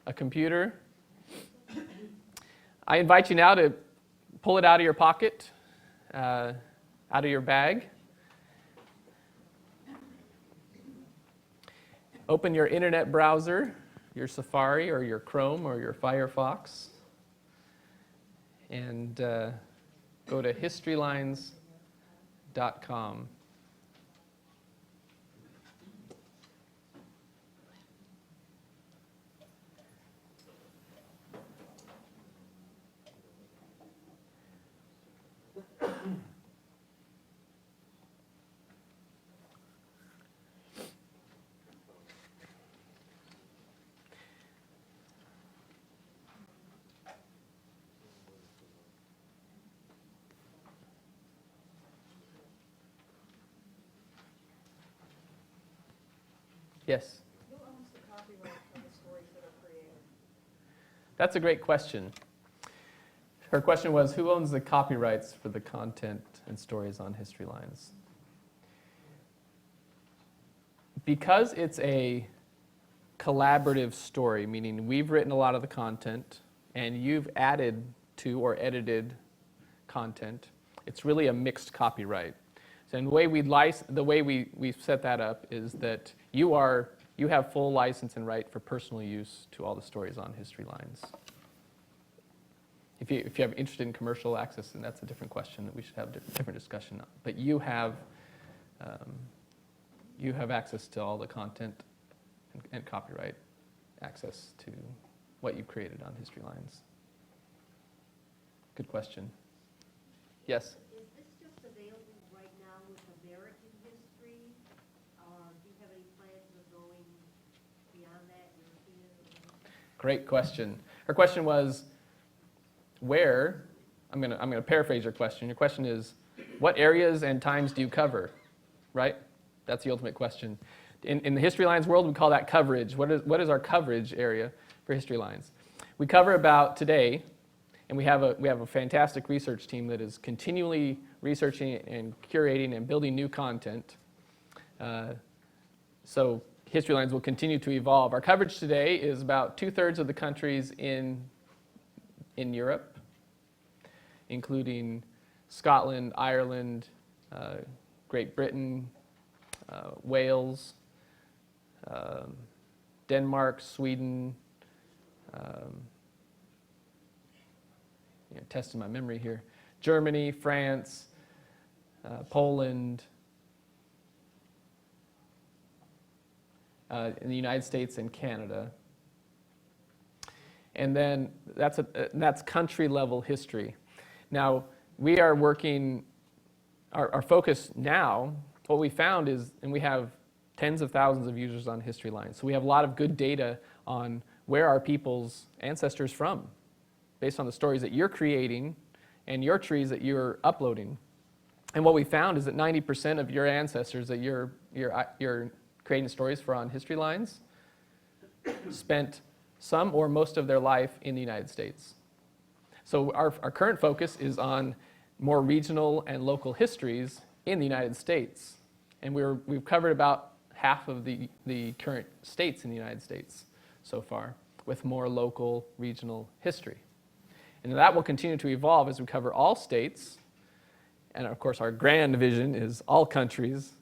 a computer? I invite you now to pull it out of your pocket, out of your bag. Open your internet browser, your Safari or your Chrome or your Firefox, and go to historylines.com. Yes? Who owns the copyright for the stories that are created? That's a great question. Her question was, who owns the copyrights for the content and stories on History Lines? Because it's a collaborative story, meaning we've written a lot of the content and you've added to or edited content, it's really a mixed copyright. So the way we've set that up is that you have full license and right for personal use to all the stories on History Lines. If you have interest in commercial access, then that's a different question that we should have a different discussion on. But you have access to all the content and copyright access to what you've created on History Lines. Good question. Yes? Is this just available right now with American history? Do you have any plans of going beyond that, European? Great question. Her question was, where? I'm gonna paraphrase your question. Your question is, what areas and times do you cover? Right? That's the ultimate question. In the History Lines world, we call that coverage. What is our coverage area for History Lines? We cover about today, and we have a fantastic research team that is continually researching and curating and building new content. So history lines will continue to evolve. Our coverage today is about 2/3 of the countries in Europe, including Scotland, Ireland, Great Britain, Wales, Denmark, Sweden, testing my memory here, Germany, France, Poland, in the United States and Canada. And then that's country level history. Now, we are working, our focus now, what we found is, and we have tens of thousands of users on History Lines, so we have a lot of good data on where are people's ancestors from, based on the stories that you're creating and your trees that you're uploading. And what we found is that 90% of your ancestors that you're creating stories for on History Lines spent some or most of their life in the United States. So our current focus is on more regional and local histories in the United States. And we've covered about half of the current states in the United States so far, with more local, regional history. And that will continue to evolve as we cover all states. And of course, our grand vision is all countries,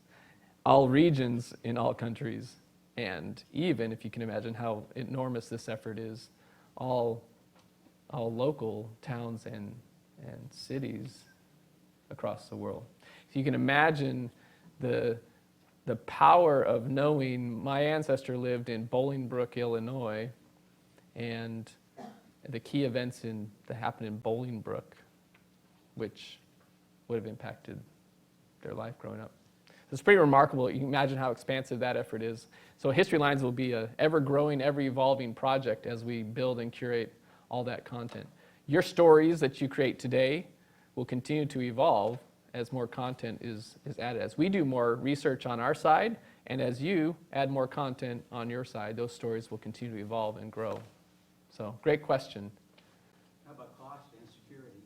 all regions in all countries, and even, if you can imagine how enormous this effort is, all local towns and cities across the world. If you can imagine the power of knowing my ancestor lived in Bolingbrook, Illinois, and the key events that happened in Bolingbrook, which would have impacted their life growing up. It's pretty remarkable. You can imagine how expansive that effort is. So History Lines will be an ever-growing, ever-evolving project as we build and curate all that content. Your stories that you create today will continue to evolve as more content is added. As we do more research on our side, and as you add more content on your side, those stories will continue to evolve and grow. So, great question. How about cost and security?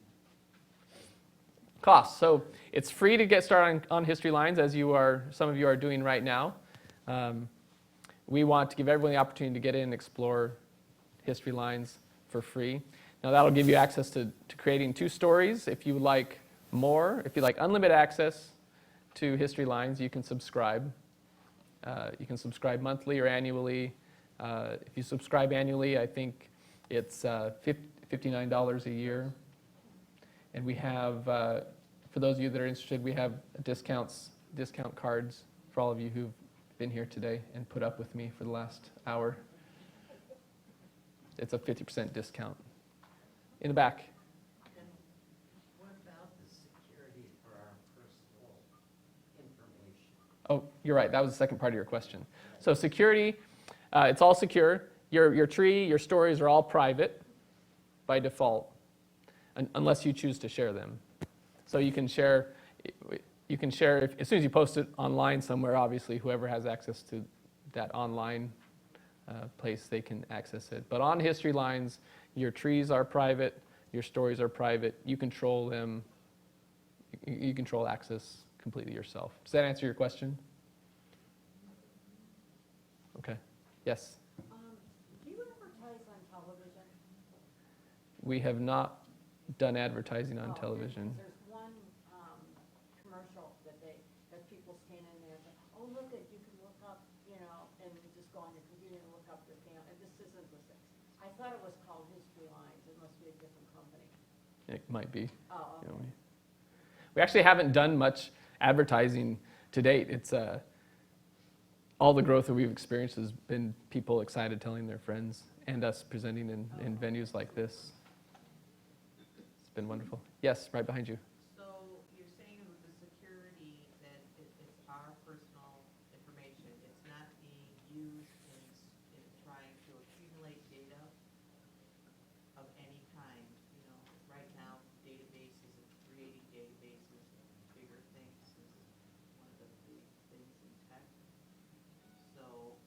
Costs. So it's free to get started on History Lines, as some of you are doing right now. We want to give everyone the opportunity to get in and explore History Lines for free. Now that'll give you access to creating 2 stories. If you would like more, if you like unlimited access to History Lines, you can subscribe. You can subscribe monthly or annually. If you subscribe annually, I think it's $59 a year. And we have, for those of you that are interested, we have discount cards for all of you who've been here today and put up with me for the last hour. It's a 50% discount. In the back. And what about the security for our personal information? Oh, you're right. That was the second part of your question. So security, it's all secure. Your tree, your stories are all private by default, unless you choose to share them. So you can share as soon as you post it online somewhere, obviously, whoever has access to that online place, they can access it. But on History Lines, your trees are private, your stories are private. You control them. You control access completely yourself. Does that answer your question? Okay. Yes? Do you advertise on television? We have not done advertising on Oh, television. There's one commercial that people stand in there and say, oh, look, you can look up, and just go on your computer and look up your family. And this isn't the same. I thought it was called History Lines. It must be a different company. It might be. Oh, okay. We actually haven't done much advertising to date. It's all the growth that we've experienced has been people excited telling their friends and us presenting in venues like this. It's been wonderful. Yes, right behind you. So you're saying with the security that it's our personal information. It's not being used in trying to accumulate data of any kind. Right now, databases and creating databases and bigger things is one of the big things in tech. So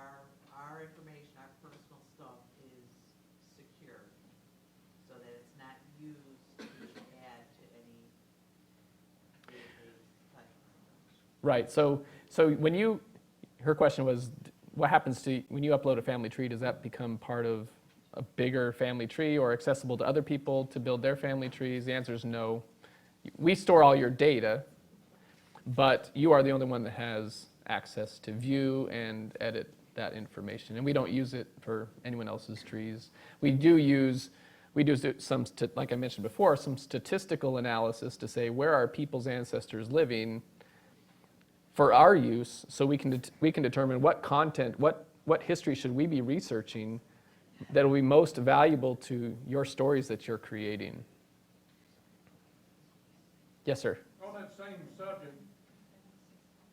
our information, our personal stuff is secure, so that it's not used to add to any database type. Right. So when her question was, what happens to, when you upload a family tree, does that become part of a bigger family tree or accessible to other people to build their family trees? The answer is no. We store all your data, but you are the only one that has access to view and edit that information. And we don't use it for anyone else's trees. We do some, like I mentioned before, some statistical analysis to say where are people's ancestors living for our use, so we can determine what content, what history should we be researching that will be most valuable to your stories that you're creating. Yes, sir. On that same subject,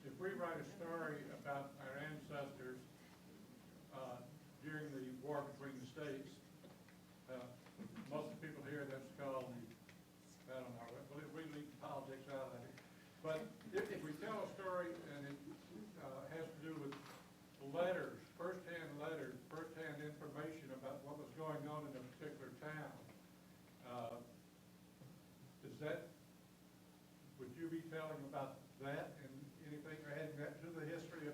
if we write a story about our ancestors during the war between the states, most of the people here, that's called, I don't know, we leave politics out of it. But if we tell a story and it has to do with letters, first-hand information about what was going on in a particular town, would you be telling about that and anything, or adding that to the history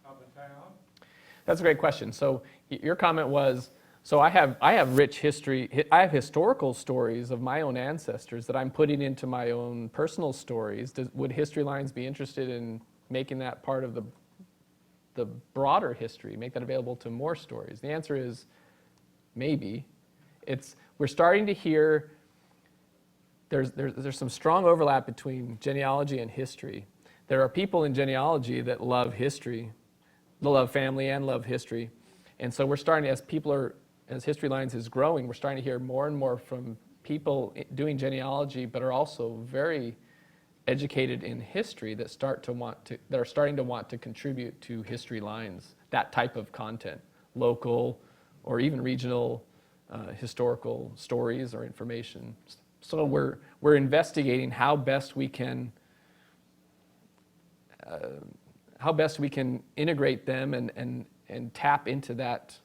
of the town? That's a great question. So your comment was, so I have rich history, I have historical stories of my own ancestors that I'm putting into my own personal stories. Would History Lines be interested in making that part of the broader history, make that available to more stories? The answer is maybe. We're starting to hear there's some strong overlap between genealogy and history. There are people in genealogy that love history, they love family and love history. And so we're starting, as History Lines is growing, we're starting to hear more and more from people doing genealogy, but are also very educated in history that are starting to want to contribute to History Lines, that type of content, local or even regional historical stories or information. So we're investigating how best we can integrate them and tap into that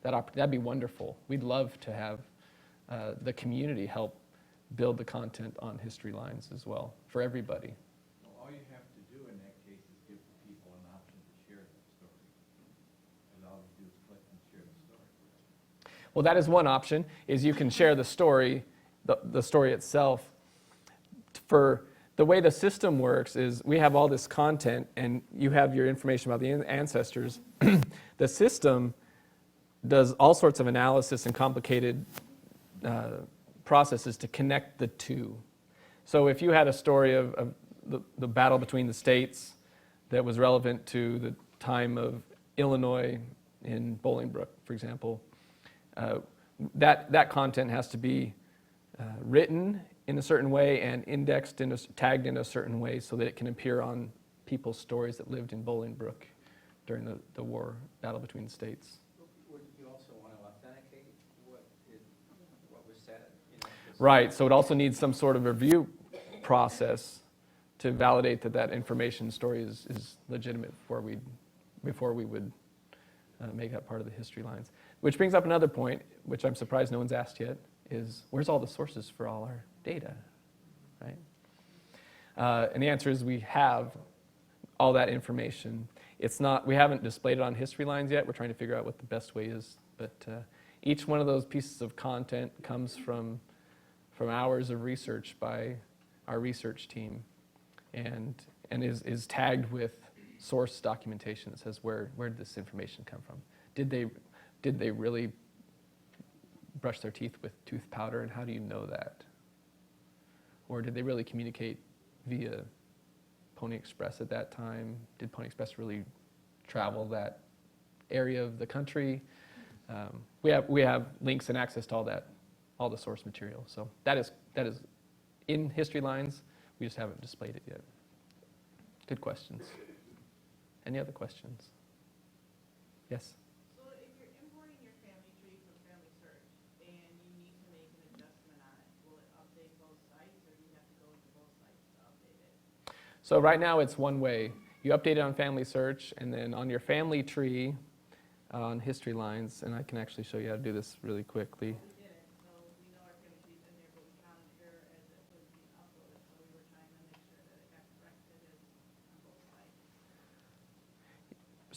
opportunity. That'd be wonderful. We'd love to have the community help build the content on History Lines as well for everybody. Well, all you have to do in that case is give the people an option to share that story. And all you do is click and share the story. Well, that is one option, is you can share the story, the story itself. For the way the system works is we have all this content and you have your information about the ancestors. The system does all sorts of analysis and complicated processes to connect the two. So if you had a story of the battle between the states that was relevant to the time of Illinois in Bolingbrook, for example, that content has to be written in a certain way and indexed, tagged in a certain way so that it can appear on people's stories that lived in Bolingbrook during the war battle between the states. Would you also want to authenticate what was said? Right, so it also needs some sort of review process to validate that information story is legitimate before we would make that part of the History Lines. Which brings up another point, which I'm surprised no one's asked yet, is where's all the sources for all our data, right? And the answer is we have all that information. We haven't displayed it on History Lines yet. We're trying to figure out what the best way is. But each one of those pieces of content comes from hours of research by our research team and is tagged with source documentation that says where did this information come from? Did they really brush their teeth with tooth powder, and how do you know that? Or did they really communicate via Pony Express at that time? Did Pony Express really travel that area of the country? We have links and access to all the source material. So that is in History Lines. We just haven't displayed it yet. Good questions. Any other questions? Yes? So if you're importing your family tree from Family Search and you need to make an adjustment on it, will it update both sites or do you have to go into both sites to update it? So right now it's one way. You update it on Family Search, and then on your family tree on History Lines, and I can actually show you how to do this really quickly. We did it, so we know our family tree's in there, but we counted error as it was being uploaded, so we were trying to make sure that it got corrected on both sides.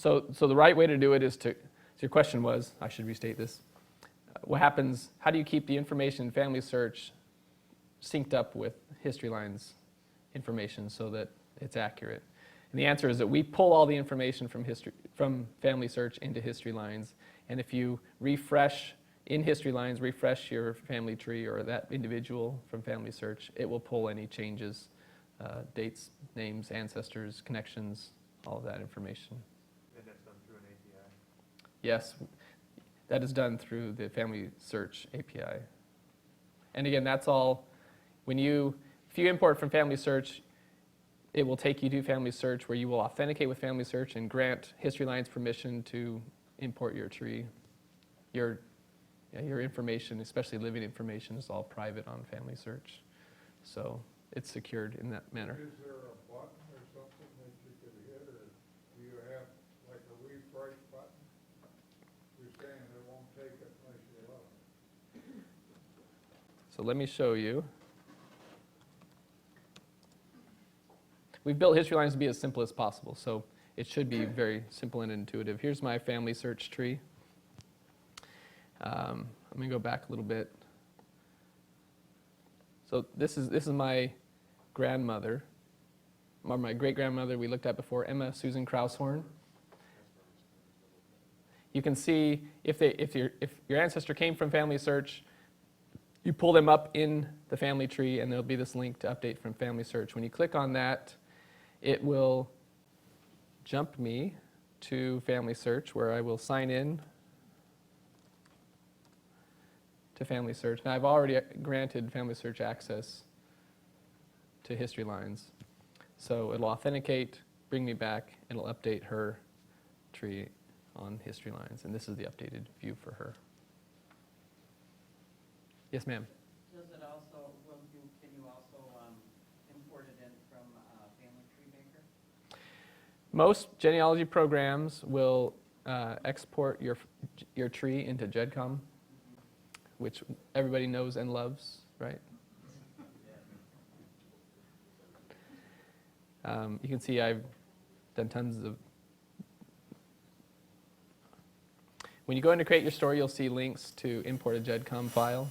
So the right way to do it is to, so your question was, I should restate this. What happens, how do you keep the information in Family Search synced up with History Lines information so that it's accurate? And the answer is that we pull all the information from Family Search into History Lines, and if you refresh in History Lines, refresh your family tree or that individual from Family Search, it will pull any changes, dates, names, ancestors, connections, all of that information. And that's done through an API? Yes, that is done through the Family Search API. And again, that's all, if you import from Family Search, it will take you to Family Search where you will authenticate with Family Search and grant History Lines permission to import your tree. Your information, especially living information, is all private on Family Search. So it's secured in that manner. Is there a button or something that you could hit, or do you have like a refresh button? You're saying it won't take it unless you allow it. So let me show you. We've built History Lines to be as simple as possible, so it should be very simple and intuitive. Here's my Family Search tree. I'm going to go back a little bit. So this is my grandmother, or my great-grandmother we looked at before, Emma Susan Kraushorn. You can see if your ancestor came from Family Search, you pull them up in the family tree, and there'll be this link to update from Family Search. When you click on that, it will jump me to Family Search, where I will sign in to Family Search. Now, I've already granted Family Search access to History Lines. So it'll authenticate, bring me back, and it'll update her tree on History Lines. And this is the updated view for her. Yes, ma'am? Does it also, can you also import it in from Family Tree Maker? Most genealogy programs will export your tree into GEDCOM, which everybody knows and loves, right? You can see I've done tons of... When you go in to create your story, you'll see links to import a GEDCOM file.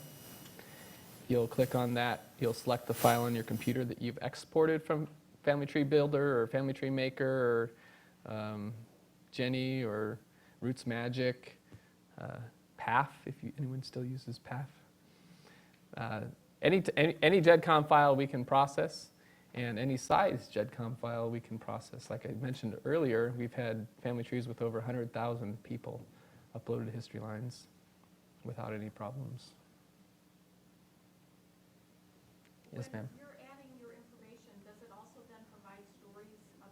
You'll click on that. You'll select the file on your computer that you've exported from Family Tree Builder or Family Tree Maker or Jenny or Roots Magic, PAF, if anyone still uses PAF. Any GEDCOM file we can process, and any size GEDCOM file we can process. Like I mentioned earlier, we've had family trees with over 100,000 people uploaded to History Lines without any problems. Yes, ma'am. When you're adding your information, does it also then provide stories about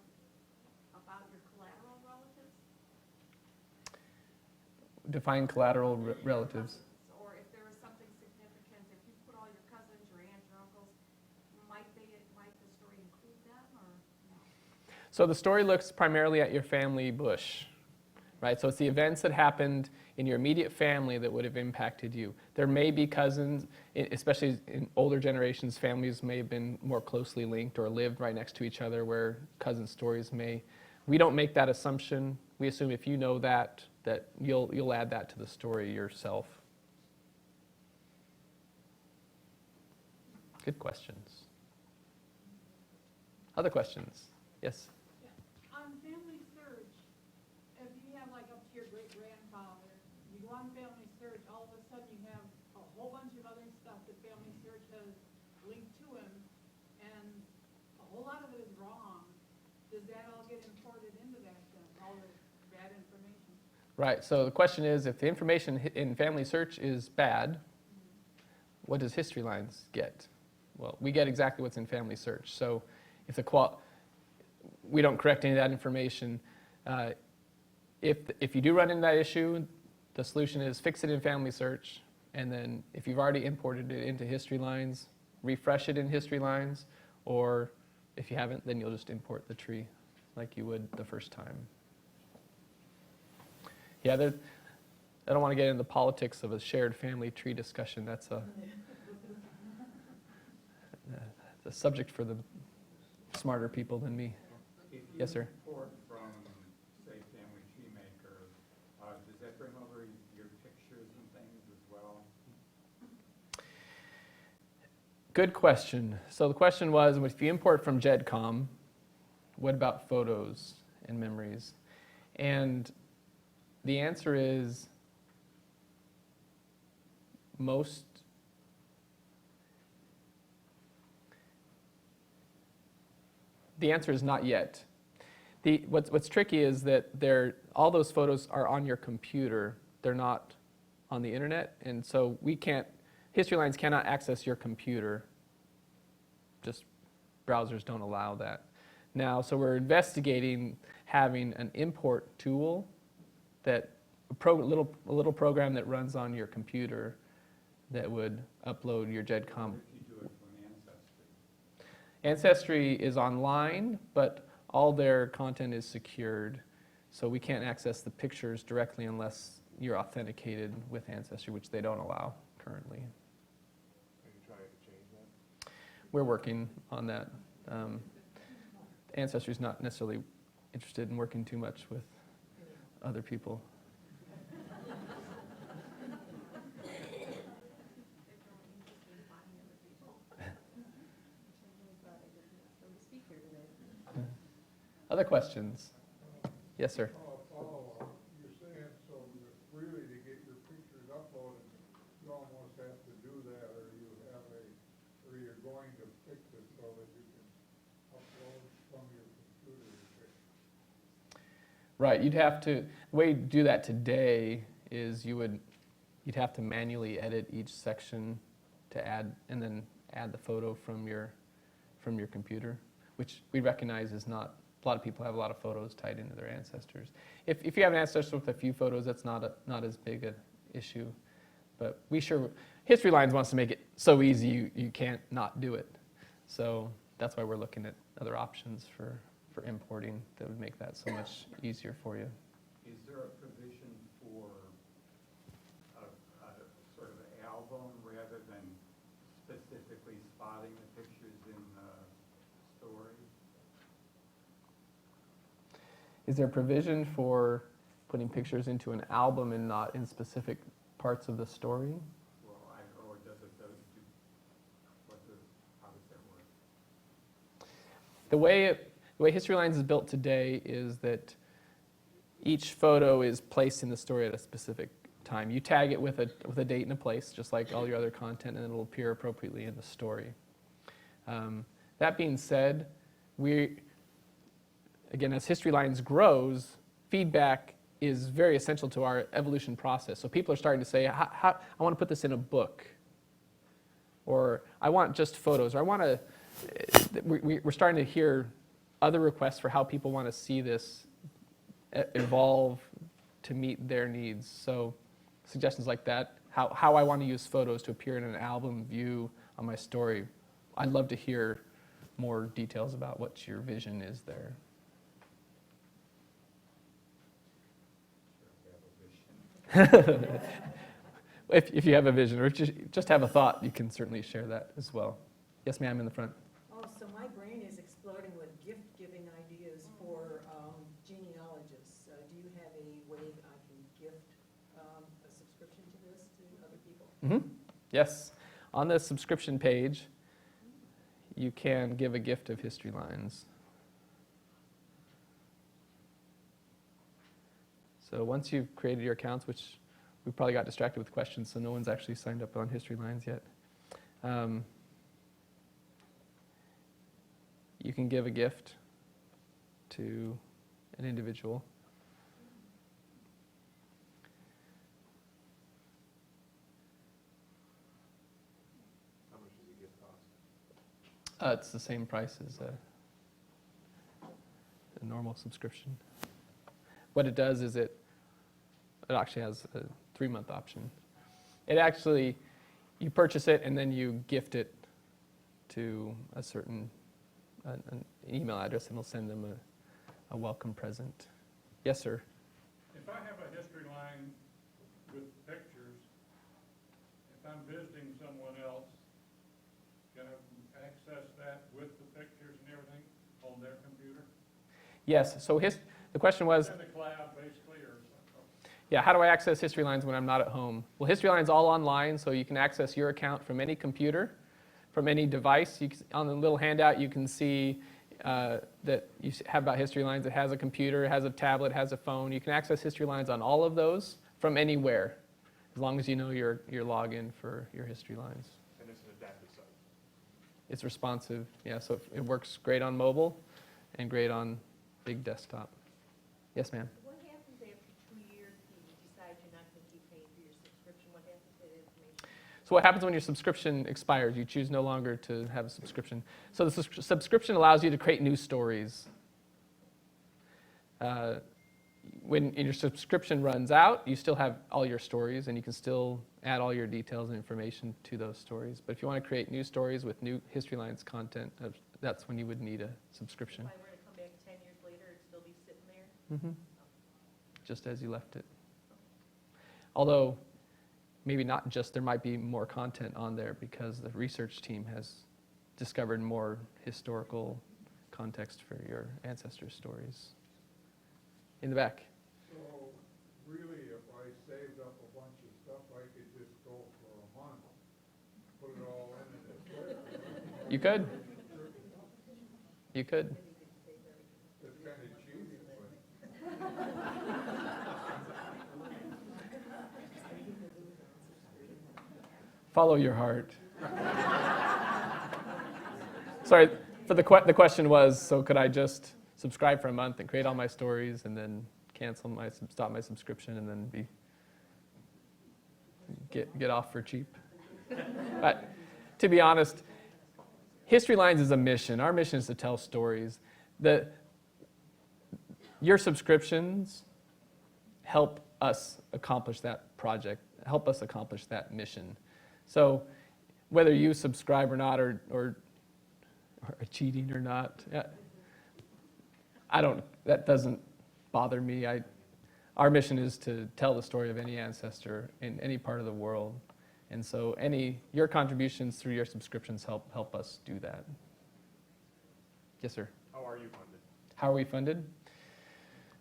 your collateral relatives? Define collateral relatives. Or if there is something significant, if you put all your cousins, your aunts, your uncles, might the story include them, or no? So the story looks primarily at your family bush, right? So it's the events that happened in your immediate family that would have impacted you. There may be cousins, especially in older generations, families may have been more closely linked or lived right next to each other where cousin stories may. We don't make that assumption. We assume if you know that you'll add that to the story yourself. Good questions. Other questions? Yes? On Family Search, if you have like up to your great-grandfather, you go on Family Search, all of a sudden you have a whole bunch of other stuff that Family Search has linked to him, and a whole lot of it is wrong. Does that all get imported into that then, all the bad information? Right, so the question is, if the information in Family Search is bad, what does History Lines get? Well, we get exactly what's in Family Search. So if we don't correct any of that information, if you do run into that issue, the solution is fix it in Family Search, and then if you've already imported it into History Lines, refresh it in History Lines, or if you haven't, then you'll just import the tree like you would the first time. Yeah, I don't want to get into the politics of a shared family tree discussion. That's a subject for the smarter people than me. If you Yes, sir. import from, say, Family Good question. So the question was, if you import from GEDCOM, what about photos and memories? And the answer is the answer is not yet. What's tricky is that all those photos are on your computer. They're not on the internet, and so History Lines cannot access your computer. Just browsers don't allow that. Now, so we're investigating having an import tool that a little program that runs on your computer that would upload your GEDCOM. If you do it from Ancestry. Ancestry is online, but all their content is secured, so we can't access the pictures directly unless you're authenticated with Ancestry, which they don't allow currently. Are you trying to change that? We're working on that. Ancestry's not necessarily interested in working too much with other people. Other questions? Yes, sir. You're saying so that really to get your pictures uploaded, you almost have to do that, or you're going to fix it so that you can upload from your computer your pictures. Right, the way you do that today is you'd have to manually edit each section to add the photo from your computer, which we recognize is not. A lot of people have a lot of photos tied into their ancestors. If you have an ancestor with a few photos, that's not as big an issue. But History Lines wants to make it so easy you can't not do it. So that's why we're looking at other options for importing that would make that so much easier for you. Is there a provision for a sort of album rather than specifically spotting the pictures in the story? Is there provision for putting pictures into an album and not in specific parts of the story? Well, or does it how does that work? The way History Lines is built today is that each photo is placed in the story at a specific time. You tag it with a date and a place, just like all your other content, and it'll appear appropriately in the story. That being said, again, as History Lines grows, feedback is very essential to our evolution process. So people are starting to say, I want to put this in a book, or I want just photos, or we're starting to hear other requests for how people want to see this evolve to meet their needs. So suggestions like that, how I want to use photos to appear in an album view on my story. I'd love to hear more details about what your vision is there. If you have a vision, or if you just have a thought, you can certainly share that as well. Yes, ma'am, in the front. Oh, so my brain is exploding with gift-giving ideas for genealogists. Do you have a way I can gift a subscription to this to other people? Mm-hmm. Yes. On the subscription page, you can give a gift of History Lines. So once you've created your accounts, which we probably got distracted with questions, so no one's actually signed up on History Lines yet. You can give a gift to an individual. How much does a gift cost? It's the same price as a normal subscription. What it does is it actually has a 3-month option. It actually, you purchase it and then you gift it to a certain an email address, and it'll send them a welcome present. Yes, sir? If I have a history line with pictures, if I'm visiting someone else, can I access that with the pictures and everything on their computer? Yes, so the question was, In the cloud, basically, or something? yeah, how do I access History Lines when I'm not at home? Well, History Lines all online, so you can access your account from any computer. from any device. On the little handout, you can see that you have about History Lines. It has a computer, it has a tablet, it has a phone. You can access History Lines on all of those from anywhere, as long as you know your login for your History Lines. And it's an adaptive site. It's responsive, yeah, so it works great on mobile and great on big desktop. Yes, ma'am? What happens after 2 years if you decide you're not going to keep paying for your subscription? What happens to that information? So what happens when your subscription expires? You choose no longer to have a subscription. So the subscription allows you to create new stories. When your subscription runs out, you still have all your stories, and you can still add all your details and information to those stories. But if you want to create new stories with new History Lines content, that's when you would need a subscription. If I were to come back 10 years later, it'd still be sitting there? Mm-hmm. Just as you left it. Although, maybe not just, there might be more content on there because the research team has discovered more historical context for your ancestors' stories. In the back. So really, if I saved up a bunch of stuff, I could just go for a month, put it all in and it's You could. You could. It's kind of cheating, but. Follow your heart. Sorry, for the question was, so could I just subscribe for a month and create all my stories and then stop my subscription and then get off for cheap? But to be honest, History Lines is a mission. Our mission is to tell stories. Your subscriptions help us accomplish that project, help us accomplish that mission. So whether you subscribe or not, or are cheating or not, that doesn't bother me. Our mission is to tell the story of any ancestor in any part of the world. And so your contributions through your subscriptions help us do that. Yes, sir? How are you funded? How are we funded?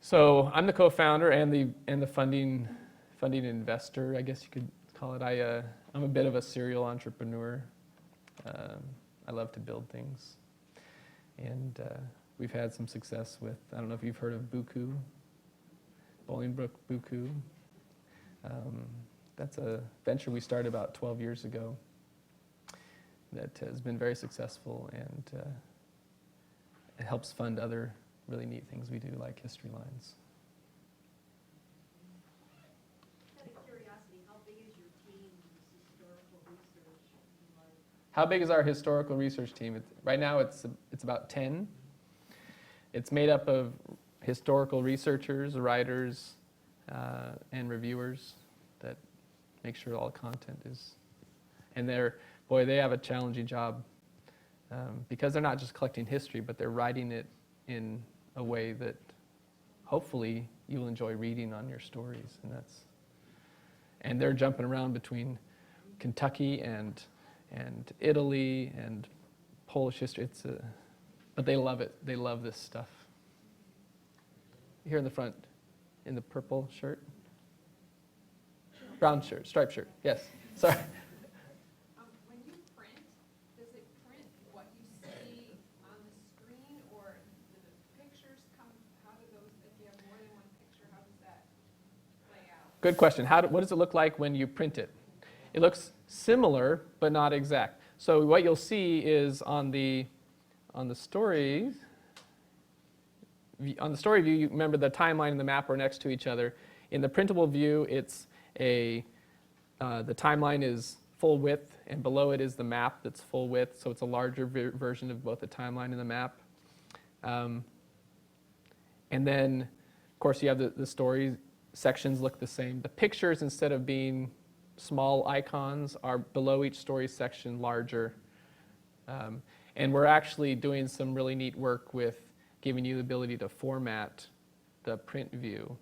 So I'm the co-founder and the funding investor, I guess you could call it. I'm a bit of a serial entrepreneur. I love to build things. And we've had some success with, I don't know if you've heard of Buku, Bolingbrook Buku. That's a venture we started about 12 years ago that has been very successful, and it helps fund other really neat things we do, like History Lines. Out of curiosity, how big is your team, this historical research? How big is our historical research team? Right now it's about 10. It's made up of historical researchers, writers, and reviewers that make sure all the content is. And they have a challenging job because they're not just collecting history, but they're writing it in a way that hopefully you'll enjoy reading on your stories. And they're jumping around between Kentucky and Italy and Polish history. But they love it. They love this stuff. Here in the front, in the purple shirt. Brown shirt, striped shirt. Yes. Sorry. When you print, does it print what you see on the screen, or do the pictures come, how do those, if you have more than one picture, how does that play out? Good question. What does it look like when you print it? It looks similar, but not exact. So what you'll see is on the story view, you remember the timeline and the map are next to each other. In the printable view, it's the timeline is full width, and below it is the map that's full width, so it's a larger version of both the timeline and the map. And then, of course, you have the story sections look the same. The pictures, instead of being small icons, are below each story section larger. And we're actually doing some really neat work with giving you the ability to format the print view,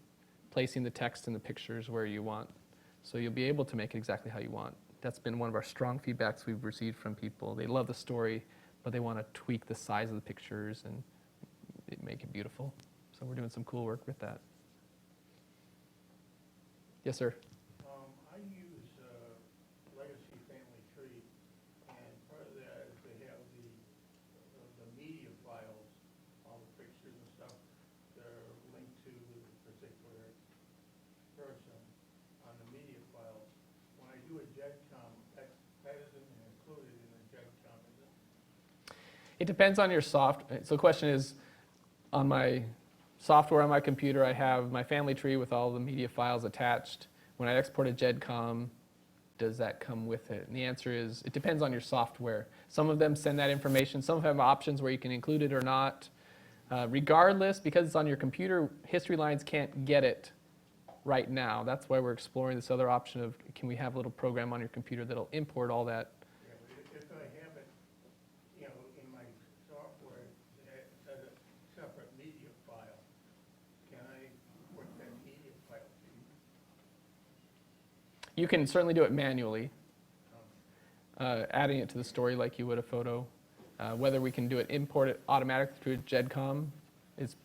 placing the text and the pictures where you want. So you'll be able to make it exactly how you want. That's been one of our strong feedbacks we've received from people. They love the story, but they want to tweak the size of the pictures and make it beautiful. So we're doing some cool work with that. Yes, sir? I use Legacy Family Tree, and part of that It depends on your So the question is, on my software on my computer, I have my family tree with all the media files attached. When I export a GEDCOM, does that come with it? And the answer is, it depends on your software. Some of them send that information. Some have options where you can include it or not. Regardless, because it's on your computer, History Lines can't get it right now. That's why we're exploring this other option of, can we have a little program on your computer that'll import all that? Yeah, but if I have it, you know, in my software as a separate media file, can I put that media file to you? You can certainly do it manually, adding it to the story like you would a photo. Whether we can do it, import it automatically to GEDCOM, is,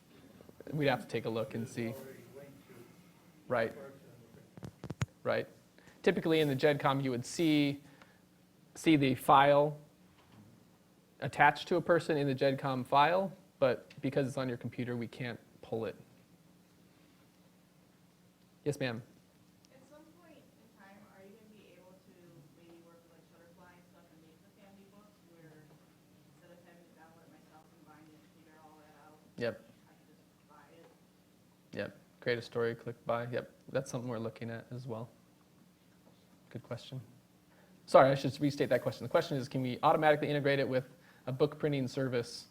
we'd have to take a look and see. Right. Right. Typically in the GEDCOM, you would see the file attached to a person in the GEDCOM file, but because it's on your computer, we can't pull it. Yes, ma'am. At some point in time, are you going to be able to maybe work with like Shutterfly and stuff and make the family books where instead of having to download it myself and binding it, figure all that out? Yep. I can just buy it. Yep. Create a story, click buy. Yep. That's something we're looking at as well. Good question. Sorry, I should restate that question. The question is, can we automatically integrate it with a book printing service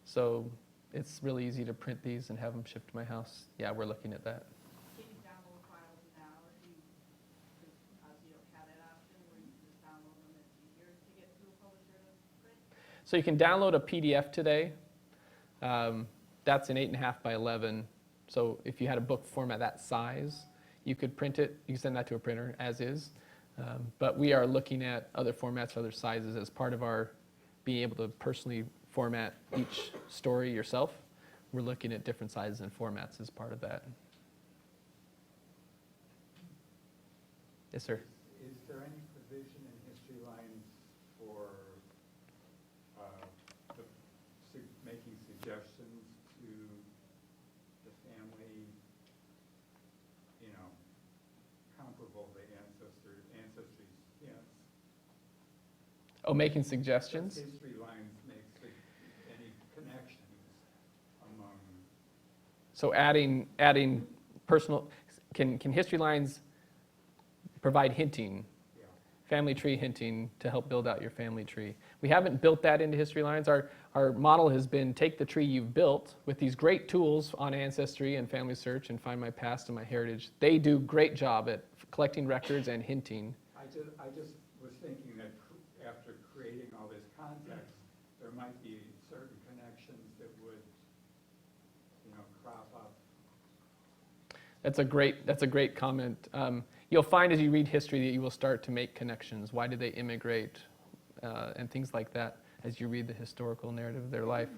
so it's really easy to print these and have them shipped to my house? Yeah, we're looking at that. Can you download files now if you, because you don't have that option where you can just download them, it's easier to get to a publisher to print? So you can download a PDF today. That's an 8.5 by 11. So if you had a book format that size, you could print it. You can send that to a printer as is. But we are looking at other formats, other sizes as part of our being able to personally format each story yourself. We're looking at different sizes and formats as part of that. Yes, sir. Is there any provision in History Lines for making suggestions to the family, you know, comparable to ancestry? Yes. Oh, making suggestions? Does History Lines make any connections among? So adding personal, can History Lines provide hinting, family tree hinting to help build out your family tree? We haven't built that into History Lines. Our model has been take the tree you've built with these great tools on Ancestry and Family Search and Find My Past and My Heritage. They do great job at collecting records and hinting. I just was thinking that after creating all this context, there might be certain connections that would, you know, crop up. That's a great comment. You'll find as you read history that you will start to make connections. Why did they immigrate? And things like that as you read the historical narrative of their life.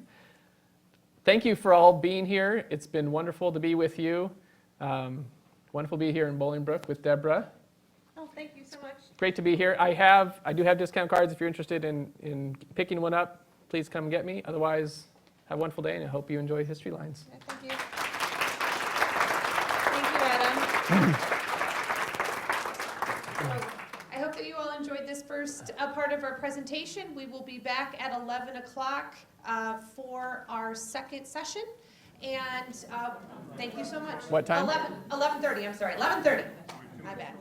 Thank you for all being here. It's been wonderful to be with you. Wonderful to be here in Bolingbrook with Deborah. Oh, thank you so much. Great to be here. I do have discount cards if you're interested in picking one up. Please come get me. Otherwise, have a wonderful day, and I hope you enjoy History Lines. Yeah, thank you. Thank you, Adam. I hope that you all enjoyed this first part of our presentation. We will be back at 11 o'clock for our second session. And thank you so much. What time? 11:30, I'm sorry, 11:30. My bad.